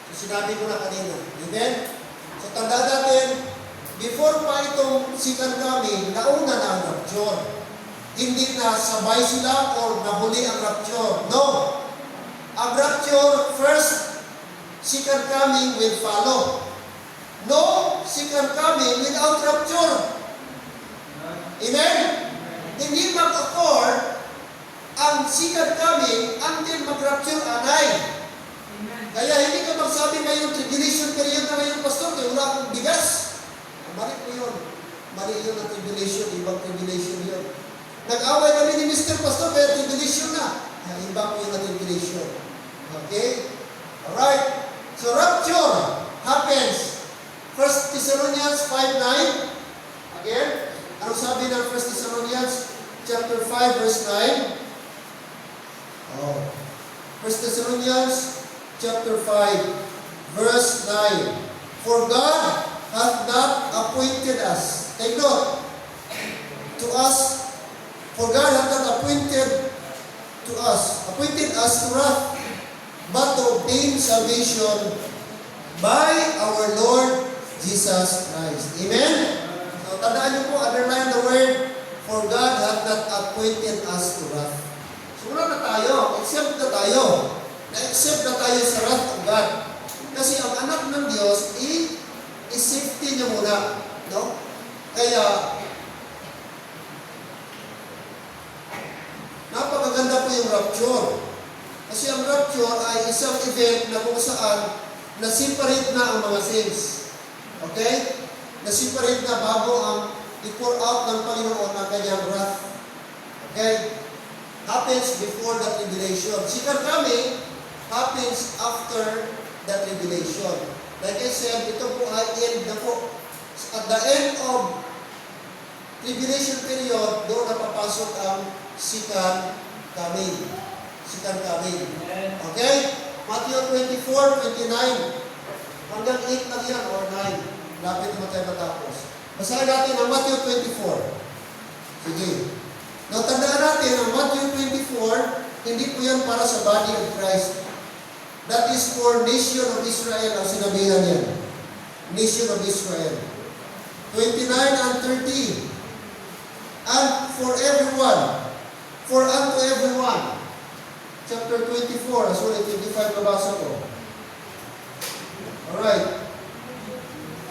So, sinabi ko na kanina. Amen? So, tanda natin, before pa itong second coming, nauna na ang rapture. Hindi na sabay sila or nahuli ang rapture. No. Ang rapture, first, second coming will follow. No, second coming without rapture. Amen? Hindi mag-accord ang second coming until mag-rapture anay. Kaya hindi ka magsabi ngayong tribulation period na ngayon, pastor, kaya wala akong bigas. Mali po yun. Mali yun ang tribulation, ibang tribulation yun. Nag-away kami ni Mr. Pastor, kaya tribulation na. Iba po yung tribulation. Okay? Alright. So, rapture happens. 1 Thessalonians 5:9. Again, ano sabi ng 1 Thessalonians chapter 5, verse 9? 1 Thessalonians chapter 5, verse 9. For God hath not appointed us. Take note. To us. For God hath not appointed us to wrath, but to obtain salvation by our Lord Jesus Christ. Amen? So, tandaan niyo po, underline the word, for God hath not appointed us to wrath. So, wala na tayo. Accept na tayo. Na-accept na tayo sa wrath of God. Kasi ang anak ng Diyos, i-safety niya muna. No? Kaya, napakaganda po yung rapture. Kasi ang rapture ay isang event na kung saan na-separate na ang mga sins. Okay? Na-separate na bago ang i-pour out ng Panginoon ang kanyang wrath. Okay? Happens before the tribulation. Second coming happens after the tribulation. Like I said, ito po ay end na po. At the end of tribulation period, doon na papasok ang second coming. Second coming. Okay? Matthew 24:29. Hanggang 8 lang yan or 9. Lapit naman tayo matapos. Basahin natin ang Matthew 24. Sige. Now, tandaan natin, ang Matthew 24, hindi po yan para sa body of Christ. That is for nation of Israel ang sinabihan yan. Nation of Israel. 29 and 30. And for everyone, for unto everyone. Chapter 24, sorry, 25 nabasa ko. Alright.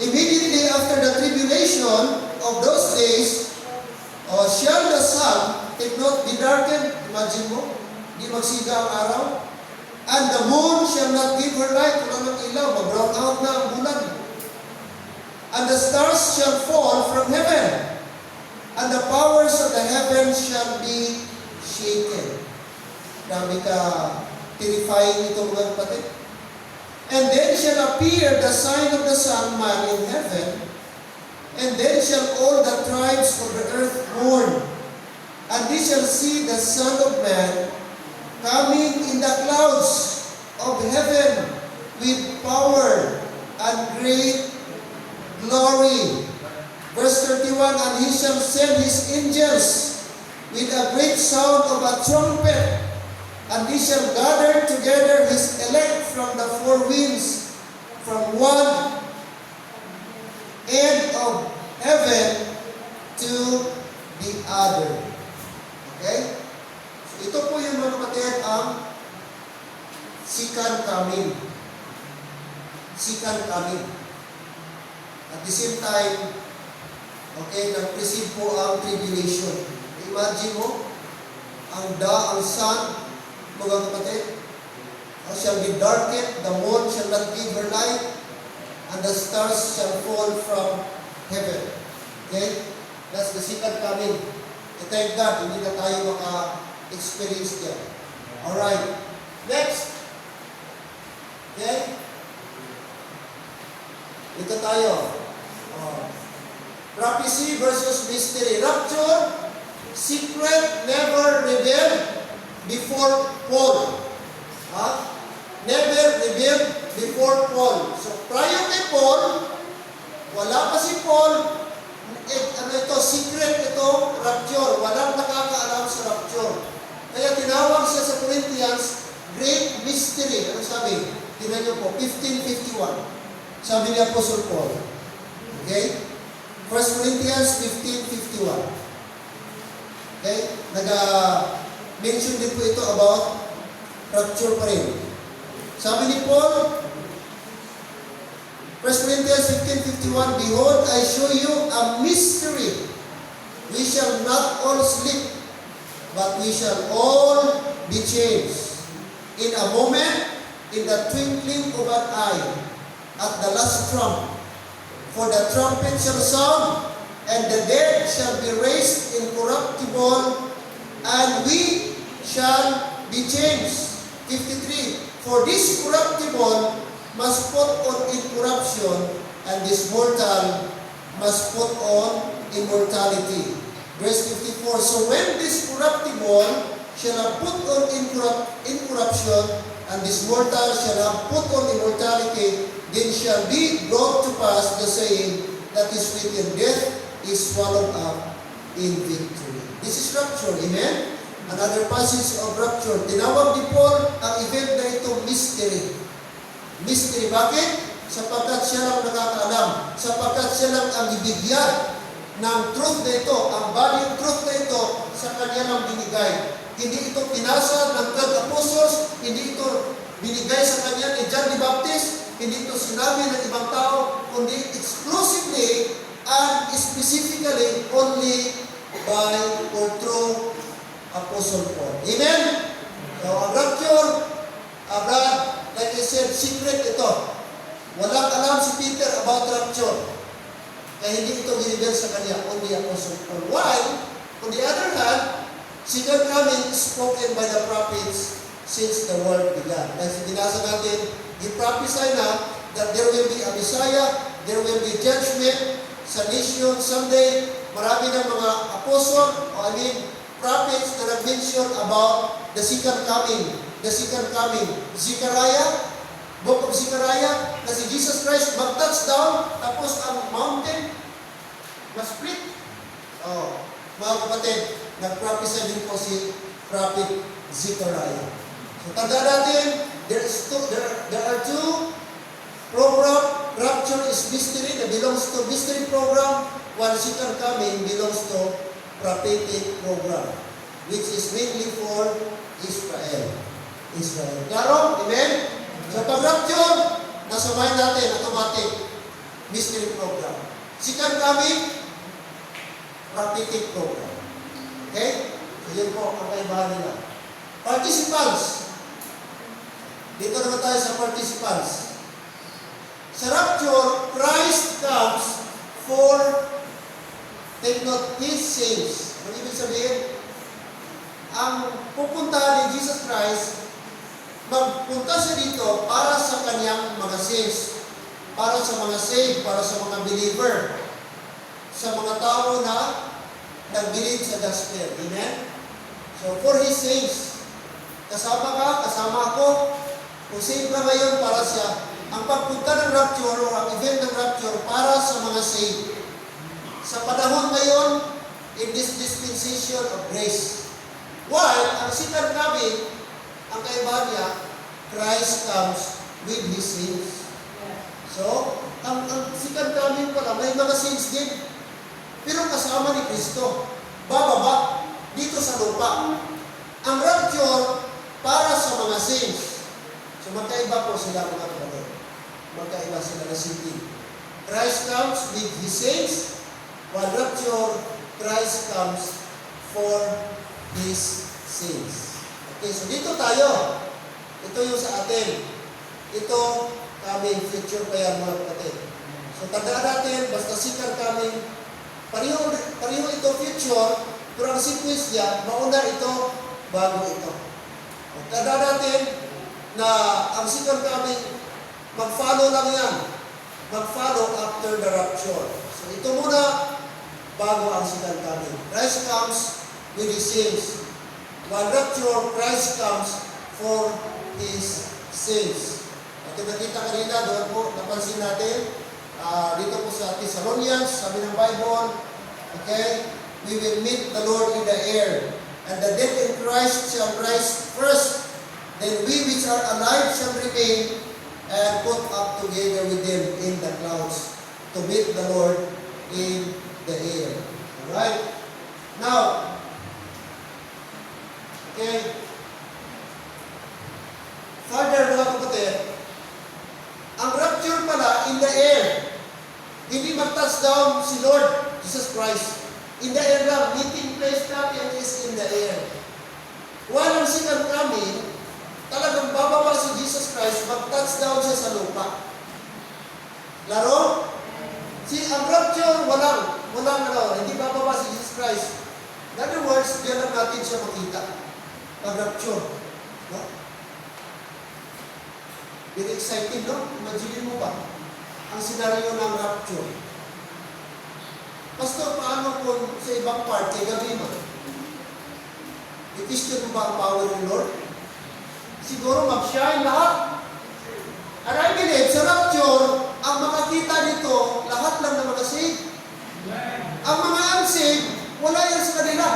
Immediately after the tribulation of those days, shall the sun, take note, be darkened, imagine mo, di magsiga ang araw, and the moon shall not give her light, wala ng ilaw, mag-brown out na ang bulan. And the stars shall fall from heaven, and the powers of the heavens shall be shaken. Dami ka terrifying ito mga kapatid. And then shall appear the sign of the Son Man in heaven, and then shall all the tribes of the earth mourn, and they shall see the Son of Man coming in the clouds of heaven with power and great glory. Verse 31, and he shall send his angels with a great sound of a trumpet, and he shall gather together his elect from the four winds, from one end of heaven to the other. Okay? So ito po yung mga kapatid ang second coming. Second coming. At the same time, okay, nag-precede po ang tribulation. Imagine mo, ang sun, mga kapatid, shall be darkened, the moon shall not give her light, and the stars shall fall from heaven. Okay? That's the second coming. Thank God, hindi na tayo maka-experience yan. Alright. Next. Okay? Ito tayo. Prophecy versus mystery. Rapture, secret, never revealed before Paul. Never revealed before Paul. So, prior kay Paul, wala pa si Paul, secret ito, rapture. Walang nakakaalam sa rapture. Kaya tinawag siya sa Corinthians, great mystery. Ano sabi? Tingnan niyo po, 15:51. Sabi ni Apostle Paul. Okay? 1 Corinthians 15:51. Okay? Nag-mention din po ito about rapture pa rin. Sabi ni Paul, 1 Corinthians 15:51, behold, I show you a mystery. We shall not all sleep, but we shall all be changed. In a moment, in the twinkling of an eye, at the last trump. For the trumpet shall sound, and the dead shall be raised incorruptible, and we shall be changed. 53. For this corruptible must put on incorruption, and this mortal must put on immortality. Verse 54. So when this corruptible shall have put on incorruption, and this mortal shall have put on immortality, then shall be brought to pass the saying that is written, death is swallowed up in victory. This is rapture, amen? Another passage of rapture. Tinawag ni Paul ang event na ito mystery. Mystery, bakit? Sapagkat siya lang nakakaalam. Sapagkat siya lang ang bibigyan ng truth na ito, ang value truth na ito, sa kanya lang binigay. Hindi ito pinasa ng 12 apostles, hindi ito binigay sa kanya ni John the Baptist, hindi ito sinabi ng ibang tao, kundi exclusively and specifically only by or through Apostle Paul. Amen? So, ang rapture, brad, like I said, secret ito. Walang alam si Peter about rapture. Kaya hindi ito ginibel sa kanya, only Apostle Paul. While, on the other hand, second coming spoken by the prophets since the world began. Kasi binasa natin, i-prophesy na that there will be a Messiah, there will be judgment sa nation someday. Marami ng mga apostle, prophets na nag-mention about the second coming. The second coming. Zechariah, book of Zechariah, na si Jesus Christ mag-touchdown, tapos ang mountain mas split. Mga kapatid, nag-prophesy din po si Prophet Zechariah. So tandaan natin, there are two program. Rapture is mystery, that belongs to mystery program, while second coming belongs to prophetic program, which is mainly for Israel. Klaro? Amen? So pag rapture, nasa mind natin, automatic, mystery program. Second coming, prophetic program. Okay? So yun po ang kaibahan nila. Participants. Dito naman tayo sa participants. Sa rapture, Christ comes for, take note, His saints. Ang ibig sabihin, ang pupuntahan ni Jesus Christ, magpunta siya dito para sa kanyang mga saints, para sa mga saved, para sa mga believer, sa mga tao na nag-believe sa gospel. Amen? So, for His saints, kasama ka, kasama ako, kung saved ka ngayon para siya, ang pagpunta ng rapture o ang event ng rapture para sa mga saved. Sa panahon ngayon, in this dispensation of grace. While, ang second coming, ang kaibahan niya, Christ comes with His saints. So, ang second coming pala, may mga saints din. Pero kasama ni Kristo. Bababa, dito sa lupa. Ang rapture, para sa mga saints. So, magkaiba po sila mga kapatid. Magkaiba sila na city. Christ comes with His saints, while rapture, Christ comes for His saints. Okay, so dito tayo. Ito yung sa atin. Ito, coming future pa yan mga kapatid. So tandaan natin, basta second coming, pareho ito future, pero ang sequence niya, mauna ito, bago ito. Tandaan natin na ang second coming, mag-follow lang yan. Mag-follow after the rapture. So ito muna, bago ang second coming. Christ comes with His saints. While rapture, Christ comes for His saints. At nakita kanina, doon po, napansin natin, dito po sa Thessalonians, sabi ng Bible, okay, we will meet the Lord in the air, and the dead in Christ shall rise first, then we which are alive shall remain, and put up together with them in the clouds to meet the Lord in the air. Alright? Now, okay, further mga kapatid, ang rapture pala in the air. Hindi mag-touch down si Lord Jesus Christ. In the air lang, meeting place natin is in the air. While ang second coming, talagang bababa si Jesus Christ, mag-touch down siya sa lupa. Laro? Ang rapture, hindi bababa si Jesus Christ. In other words, diyan lang natin siya makita. Pag-rapture. No? Very exciting, no? Imagine mo ba? Ang senaryo ng rapture. Pastor, paano kung sa ibang part, kay gabi mo? I-question mo ba ang power ng Lord? Siguro mag-shine lahat. And I believe sa rapture, ang makakita dito, lahat lang na mga saved. Ang mga unsaved, wala yan sa kanila.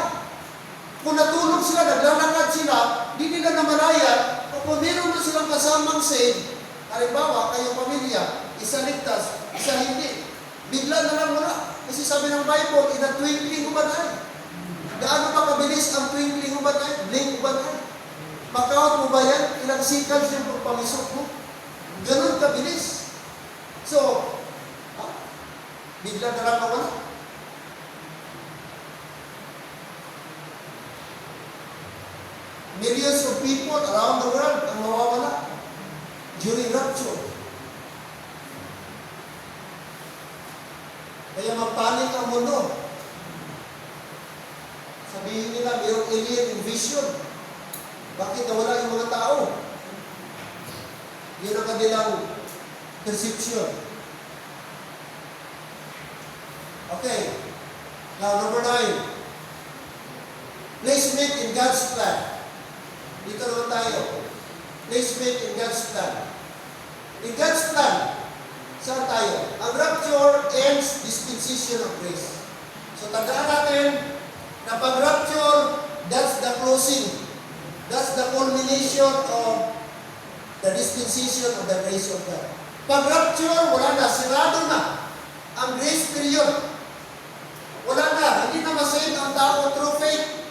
Kung natulog sila, naglalakad sila, di nila namalayan, o kung meron na silang kasamang saved, halimbawa, kayong pamilya, isa ligtas, isa hindi. Bigla na lang wala. Kasi sabi ng Bible, in a twinkling of an eye. Gaano pa kabilis ang twinkling of an eye? Blink of an eye. Makawat mo ba yan? Ilang seconds yung pagpamisok mo? Ganun kabilis. So, bigla na lang nawala. Millions of people around the world ang mawawala during rapture. Kaya magpanik ang mundo. Sabihin nila, mayroong alien invasion. Bakit nawala yung mga tao? Yun ang kanilang perception. Okay. Now, number 9. Placement in God's plan. Dito naman tayo. Placement in God's plan. In God's plan, saan tayo? Ang rapture ends dispensation of grace. So, tandaan natin, na pag-rapture, that's the closing. That's the culmination of the dispensation of the grace of God. Pag-rapture, wala na, sirado na ang grace period. Wala na, hindi na masave ang tao through faith.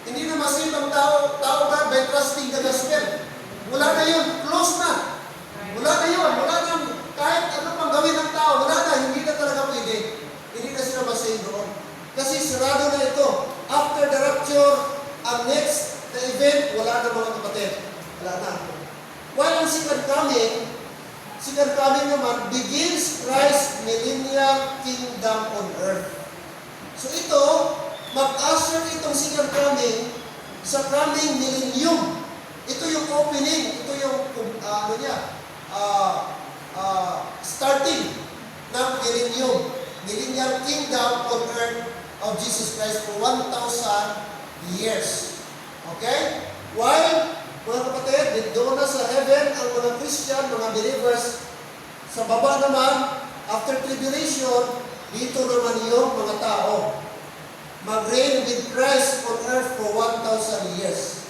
Hindi na masave ang tao ba by trusting the gospel. Wala na yun, close na. Wala na yun, wala na, kahit ano pang gawin ng tao, wala na, hindi na talaga pwede. Hindi na sila masave doon. Kasi sirado na ito. After the rapture, ang next na event, wala na mga kapatid. Wala na. While ang second coming naman, begins Christ's millennial kingdom on earth. So ito, mag-usher itong second coming sa coming millennium. Ito yung opening, ito yung starting ng millennium. Millennial kingdom on earth of Jesus Christ for 1,000 years. Okay? While, mga kapatid, doon na sa heaven ang mga Christian, mga believers, sa baba naman, after tribulation, dito naman yung mga tao. Mag-reign with Christ on earth for 1,000 years.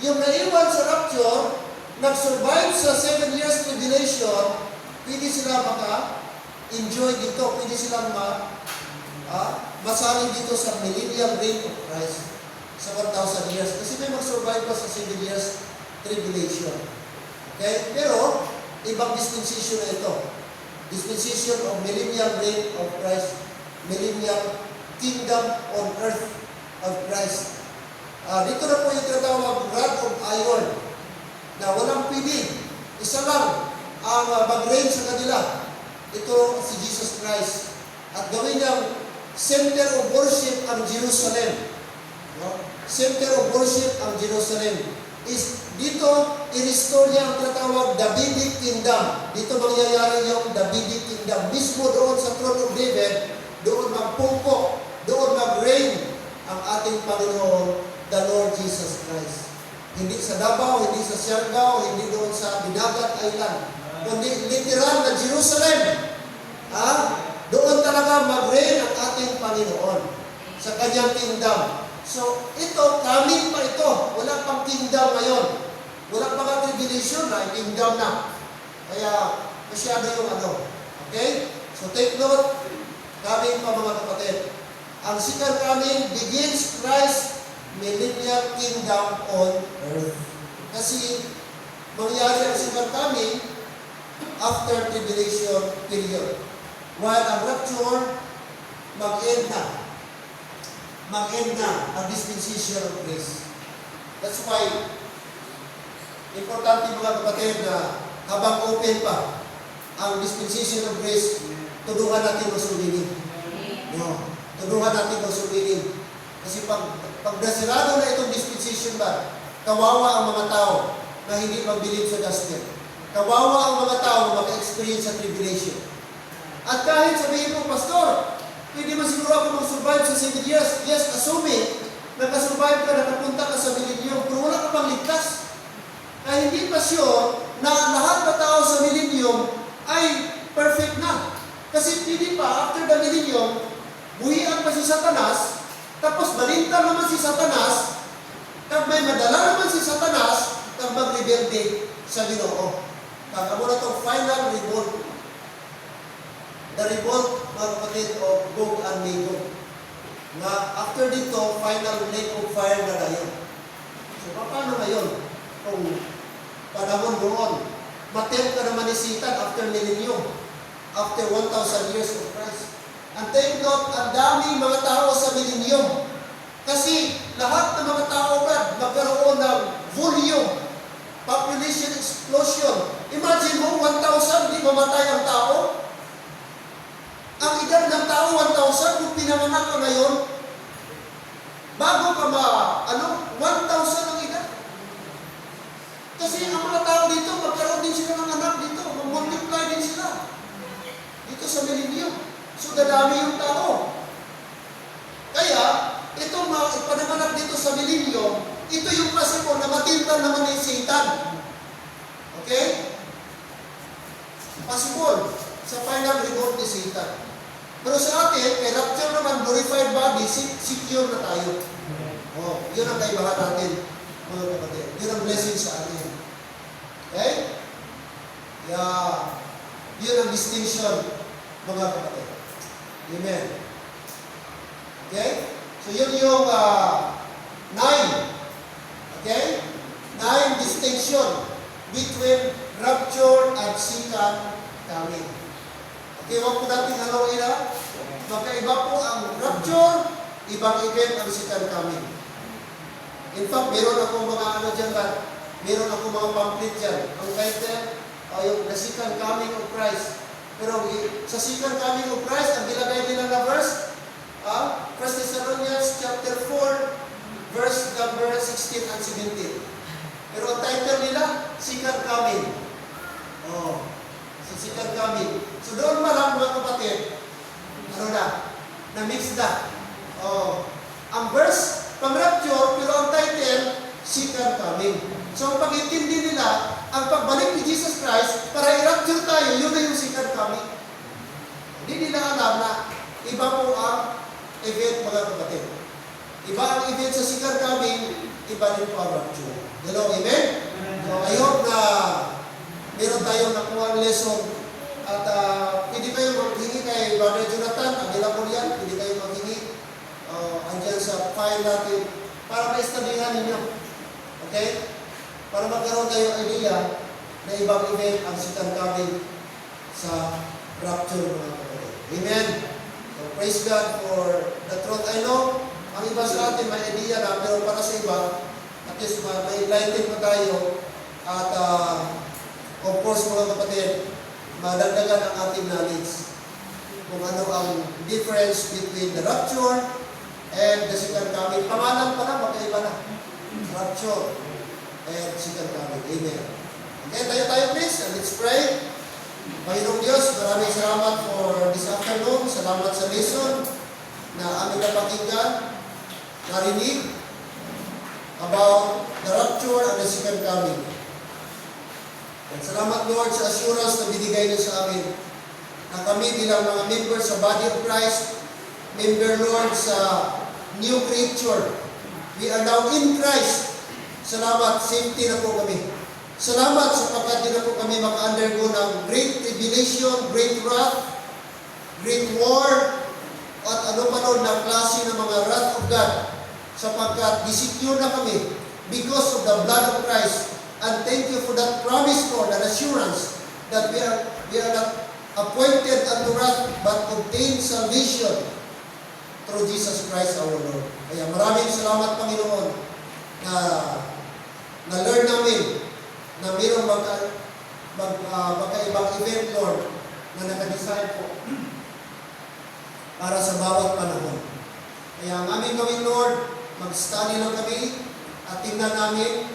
Yung naiwan sa rapture, nag-survive sa 7 years tribulation, pwede sila maka-enjoy dito, pwede silang masaling dito sa millennial reign of Christ sa 1,000 years. Kasi may mag-survive pa sa 7 years tribulation. Okay? Pero, ibang dispensation na ito. Dispensation of millennial reign of Christ, millennial kingdom on earth of Christ. Dito na po yung tinatawag rod of iron na walang pili. Isa lang ang mag-reign sa kanila. Ito si Jesus Christ. At gawin niyang center of worship ang Jerusalem. No? Center of worship ang Jerusalem. Dito, i-restore niya ang tinatawag Davidic Kingdom. Dito mangyayari yung Davidic Kingdom. Mismo doon sa throne of David, doon magpungko, doon mag-reign ang ating Panginoon, the Lord Jesus Christ. Hindi sa Davao, hindi sa Siargao, hindi doon sa Binagat Island, kundi literal na Jerusalem. Doon talaga mag-reign ang ating Panginoon sa kanyang kingdom. So, ito, coming pa ito. Wala pang kingdom ngayon. Wala pang tribulation na, kingdom na. Kaya, masyado yung Okay? So, take note, coming pa mga kapatid. Ang second coming begins Christ's millennial kingdom on earth. Kasi, mangyari ang second coming after tribulation period. While ang rapture, mag-end na. Mag-end na ang dispensation of grace. That's why, importante mga kapatid na habang open pa ang dispensation of grace, tudungan natin masulinin. No, tudungan natin masulinin. Kasi pag nasirado na itong dispensation ba, kawawa ang mga tao na hindi magbilib sa gospel. Kawawa ang mga tao na maka-experience sa tribulation. At kahit sabihin mo, Pastor, pwede man siguro ako mag-survive sa 7 years. Yes, assuming nakasurvive ka, nakapunta ka sa millennium, pero wala ka pang ligtas. Kaya hindi pa sure na lahat na tao sa millennium ay perfect na. Kasi pwede pa, after the millennium, buhian pa si Satanas, tapos balintang naman si Satanas, kag may madala naman si Satanas, kag mag-rebelde sa Ginoo. Kag amo na itong final revolt. The revolt, mga kapatid, of Gog and Magog. Na after dito, final lake of fire na ngayon. So, paano ngayon? Kung panahon doon, matempt ka naman ni Satan after millennium, after 1,000 years of Christ. And take note, ang daming mga tao sa millennium. Kasi lahat ng mga tao ba, magkaroon ng volume, population explosion. Imagine mo, 1,000, di mamatay ang tao. Ang edad ng tao, 1,000, kung pinanganak ka ngayon, bago ka 1,000 ang edad. Kasi ang mga tao dito, magkaroon din sila ng anak dito, mag-multiply din sila. Dito sa millennium. So, dadami yung tao. Kaya, ito ipananganak dito sa millennium, ito yung klase po na matinta naman ni Satan. Okay? Possible sa final revolt ni Satan. Pero sa atin, kay rapture naman, glorified body, secure na tayo. Oh, yun ang kaibahan natin, mga kapatid. Yun ang blessing sa atin. Okay? Yeah. Yun ang distinction, mga kapatid. Amen. Okay? So yun yung 9. Okay? 9 distinction between rapture and second coming. Okay, huwag po natin haluin ha. Magkaiba po ang rapture, ibang event ang second coming. In fact, meron akong mga ano dyan ba? Meron akong mga pamphlet dyan. Ang title, yung the second coming of Christ. Pero sa second coming of Christ, ang nilagay nila na verse, 1 Thessalonians chapter 4, verse number 16 and 17. Pero ang title nila, second coming. Oh, so second coming. So doon man lang mga kapatid, ano na-mix na. Oh, ang verse, pang-rapture, pero ang title, second coming. So ang pag-intindi nila, ang pagbalik ni Jesus Christ, para i-rapture tayo, yun na yung second coming. Hindi nila alam na iba po ang event, mga kapatid. Iba ang event sa second coming, iba rin po ang rapture. Hello, amen? So I hope na meron tayong nakuha ang lesson at pwede kayo maghingi kay Brother Jonathan, ang ilapon yan, pwede kayo maghingi andyan sa file natin para ma-establihan ninyo. Okay? Para magkaroon kayo idea na ibang event ang second coming sa rapture, mga kapatid. Amen? So praise God for the truth. I know, ang iba sa atin may idea na, pero para sa iba, at least may enlighten pa tayo at of course, mga kapatid, madagdagan ang ating knowledge kung ano ang difference between the rapture and the second coming. Pangalan pa lang, magkaiba na. Rapture and second coming. Amen. Okay, tayo please, and let's pray. Panginoong Diyos, maraming salamat for this afternoon. Salamat sa lesson na aming napakinggan, narinig about the rapture and the second coming. At salamat, Lord, sa assurance na binigay niyo sa amin na kami bilang mga members sa body of Christ, member, Lord, sa new creature. We are now in Christ. Salamat, safety na po kami. Salamat sapagkat di na po kami maka-undergo ng great tribulation, great wrath, great war, at ano pa nun na klase ng mga wrath of God. Sapagkat disecure na kami because of the blood of Christ. And thank you for that promise, Lord, that assurance that we are not appointed unto wrath, but obtain salvation through Jesus Christ our Lord. Kaya maraming salamat, Panginoon, na learn namin na mayroong magkaibang event, Lord, na nakadesign po para sa bawat panahon. Kaya ang aming gawin, Lord, mag-study lang kami at tingnan namin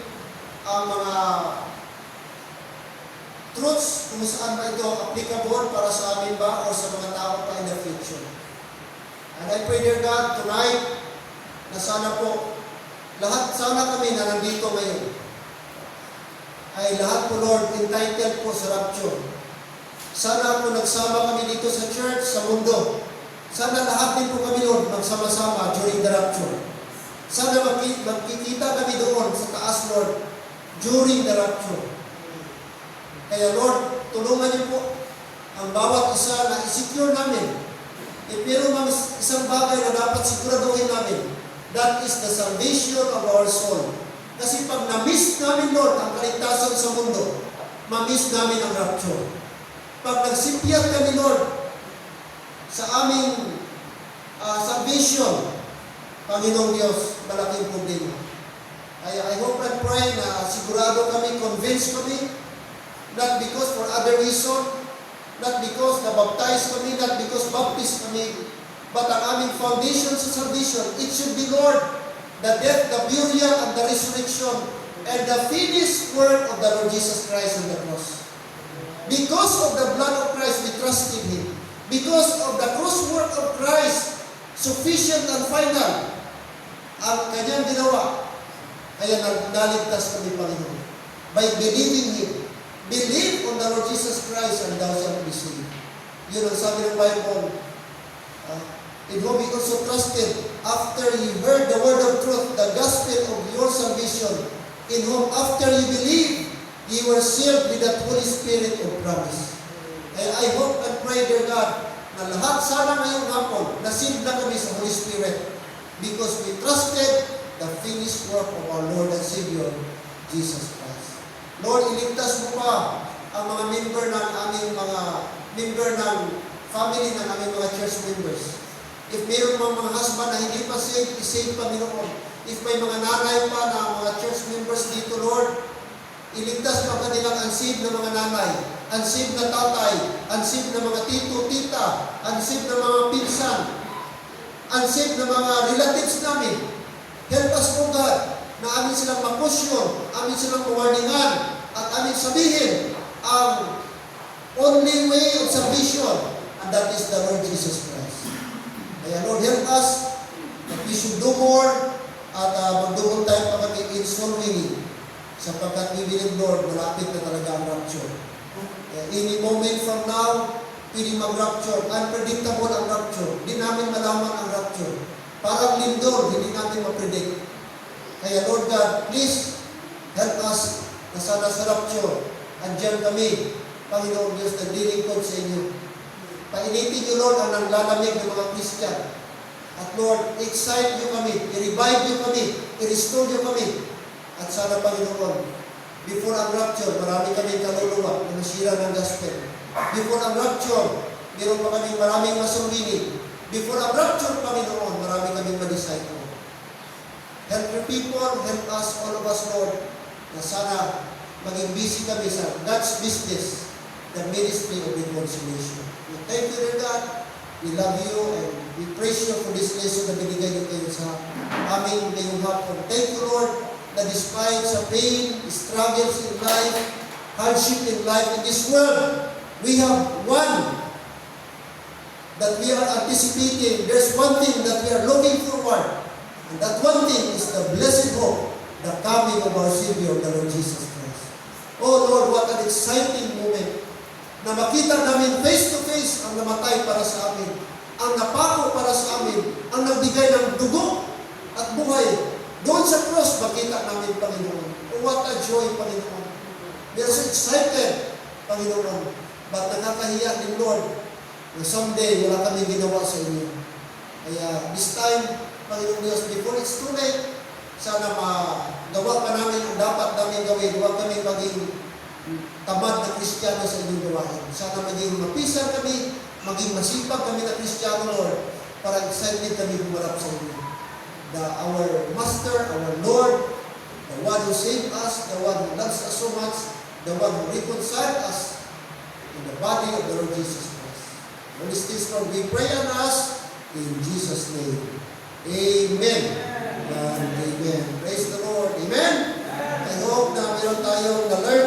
ang mga truths kung saan ba ito applicable para sa amin ba o sa mga tao pa in the future. And I pray, dear God, tonight, na sana po, sana kami na nandito ngayon, ay lahat po, Lord, entitled po sa rapture. Sana po nagsama kami dito sa church, sa mundo. Sana lahat din po kami, Lord, magsama-sama during the rapture. Sana magkikita kami doon sa taas, Lord, during the rapture. Kaya Lord, tulungan niyo po ang bawat isa na isecure namin. If meron mang isang bagay na dapat siguraduhin namin, that is the salvation of our soul. Kasi pag na-miss namin, Lord, ang kaligtasan sa mundo, ma-miss namin ang rapture. Pag nagsipiyat kami, Lord, sa aming salvation, Panginoong Diyos, malaking problema. I hope and pray na sigurado kami, convinced kami, not because for other reason, not because na-baptize kami, not because baptized kami, but ang aming foundation sa salvation, it should be, Lord, the death, the burial, and the resurrection, and the finished work of the Lord Jesus Christ on the cross. Because of the blood of Christ, we trust in Him. Because of the cross work of Christ, sufficient and final, ang kanyang ginawa, kaya naligtas kami, Panginoon. By believing Him. Believe on the Lord Jesus Christ and thou shalt be saved. Yun ang sabi ng Bible. in whom he also trusted after he heard the word of truth, the gospel of your salvation, in whom after you believed, ye were sealed with that Holy Spirit of promise. And I hope and pray, dear God, na lahat sana ngayong hapon, na-sealed na kami sa Holy Spirit because we trusted the finished work of our Lord and Savior, Jesus Christ. Lord, iligtas mo pa ang mga member ng family ng aming mga church members. If mayroon mga husband na hindi pa saved, isave Panginoon. If may mga nanay pa na mga church members dito, Lord, iligtas pa kanilang unsaved na mga nanay, unsaved na tatay, unsaved na mga tito, tita, unsaved na mga pinsan, unsaved na mga relatives namin. Help us, O God, na amin silang makusyon, amin silang mawarningan, at amin sabihin ang only way of salvation, and that is the Lord Jesus Christ. Kaya Lord, help us that we should do more at magdugong tayo pa kami in soul winning sapagkat we believe, Lord, malapit na talaga ang rapture. Kaya any moment from now, pwede mag-rapture. Unpredictable ang rapture. Hindi namin malaman ang rapture. Parang lindor, hindi natin mapredict. Kaya Lord God, please help us na sana sa rapture. Andiyan kami, Panginoon Diyos, naglilingkod sa inyo. Painitin niyo, Lord, ang nanglalamig ng mga Christian. At Lord, excite niyo kami, i-revive niyo kami, i-restore niyo kami. At sana, Panginoon, before ang rapture, marami kami kaluluwa na nasira ng gospel. Before ang rapture, meron pa kami maraming masumini. Before ang rapture, Panginoon, marami kami ma-disciple. Help your people, help us, all of us, Lord, na sana maging busy kami sa God's business, the ministry of reconciliation. We thank you, dear God. We love you and we praise you for this lesson na binigay niyo kayo sa aming ngayong hapon. Thank you, Lord, that despite sa pain, struggles in life, hardship in life, in this world, we have one that we are anticipating. There's one thing that we are looking forward. And that one thing is the blessed hope, the coming of our Savior, the Lord Jesus Christ. Oh Lord, what an exciting moment na makita namin face to face ang namatay para sa amin, ang napako para sa amin, ang nagbigay ng dugo at buhay. Doon sa cross, makita namin, Panginoon. Oh, what a joy, Panginoon. We are so excited, Panginoon. But nakakahiya din, Lord, na someday wala kami ginawa sa inyo. Kaya this time, Panginoon Diyos, before it's too late, sana magawa pa namin ang dapat namin gawin. Huwag kami maging tamad na Kristiyano sa inyong gawain. Sana maging mapisan kami, maging masipag kami na Kristiyano, Lord, para excited kami humarap sa inyo. Our Master, our Lord, the one who saved us, the one who loves us so much, the one who reconciled us in the body of the Lord Jesus Christ. Holy Spirit, Lord, we pray on us in Jesus' name. Amen. And amen. Praise the Lord. Amen. I hope na meron tayong na-learn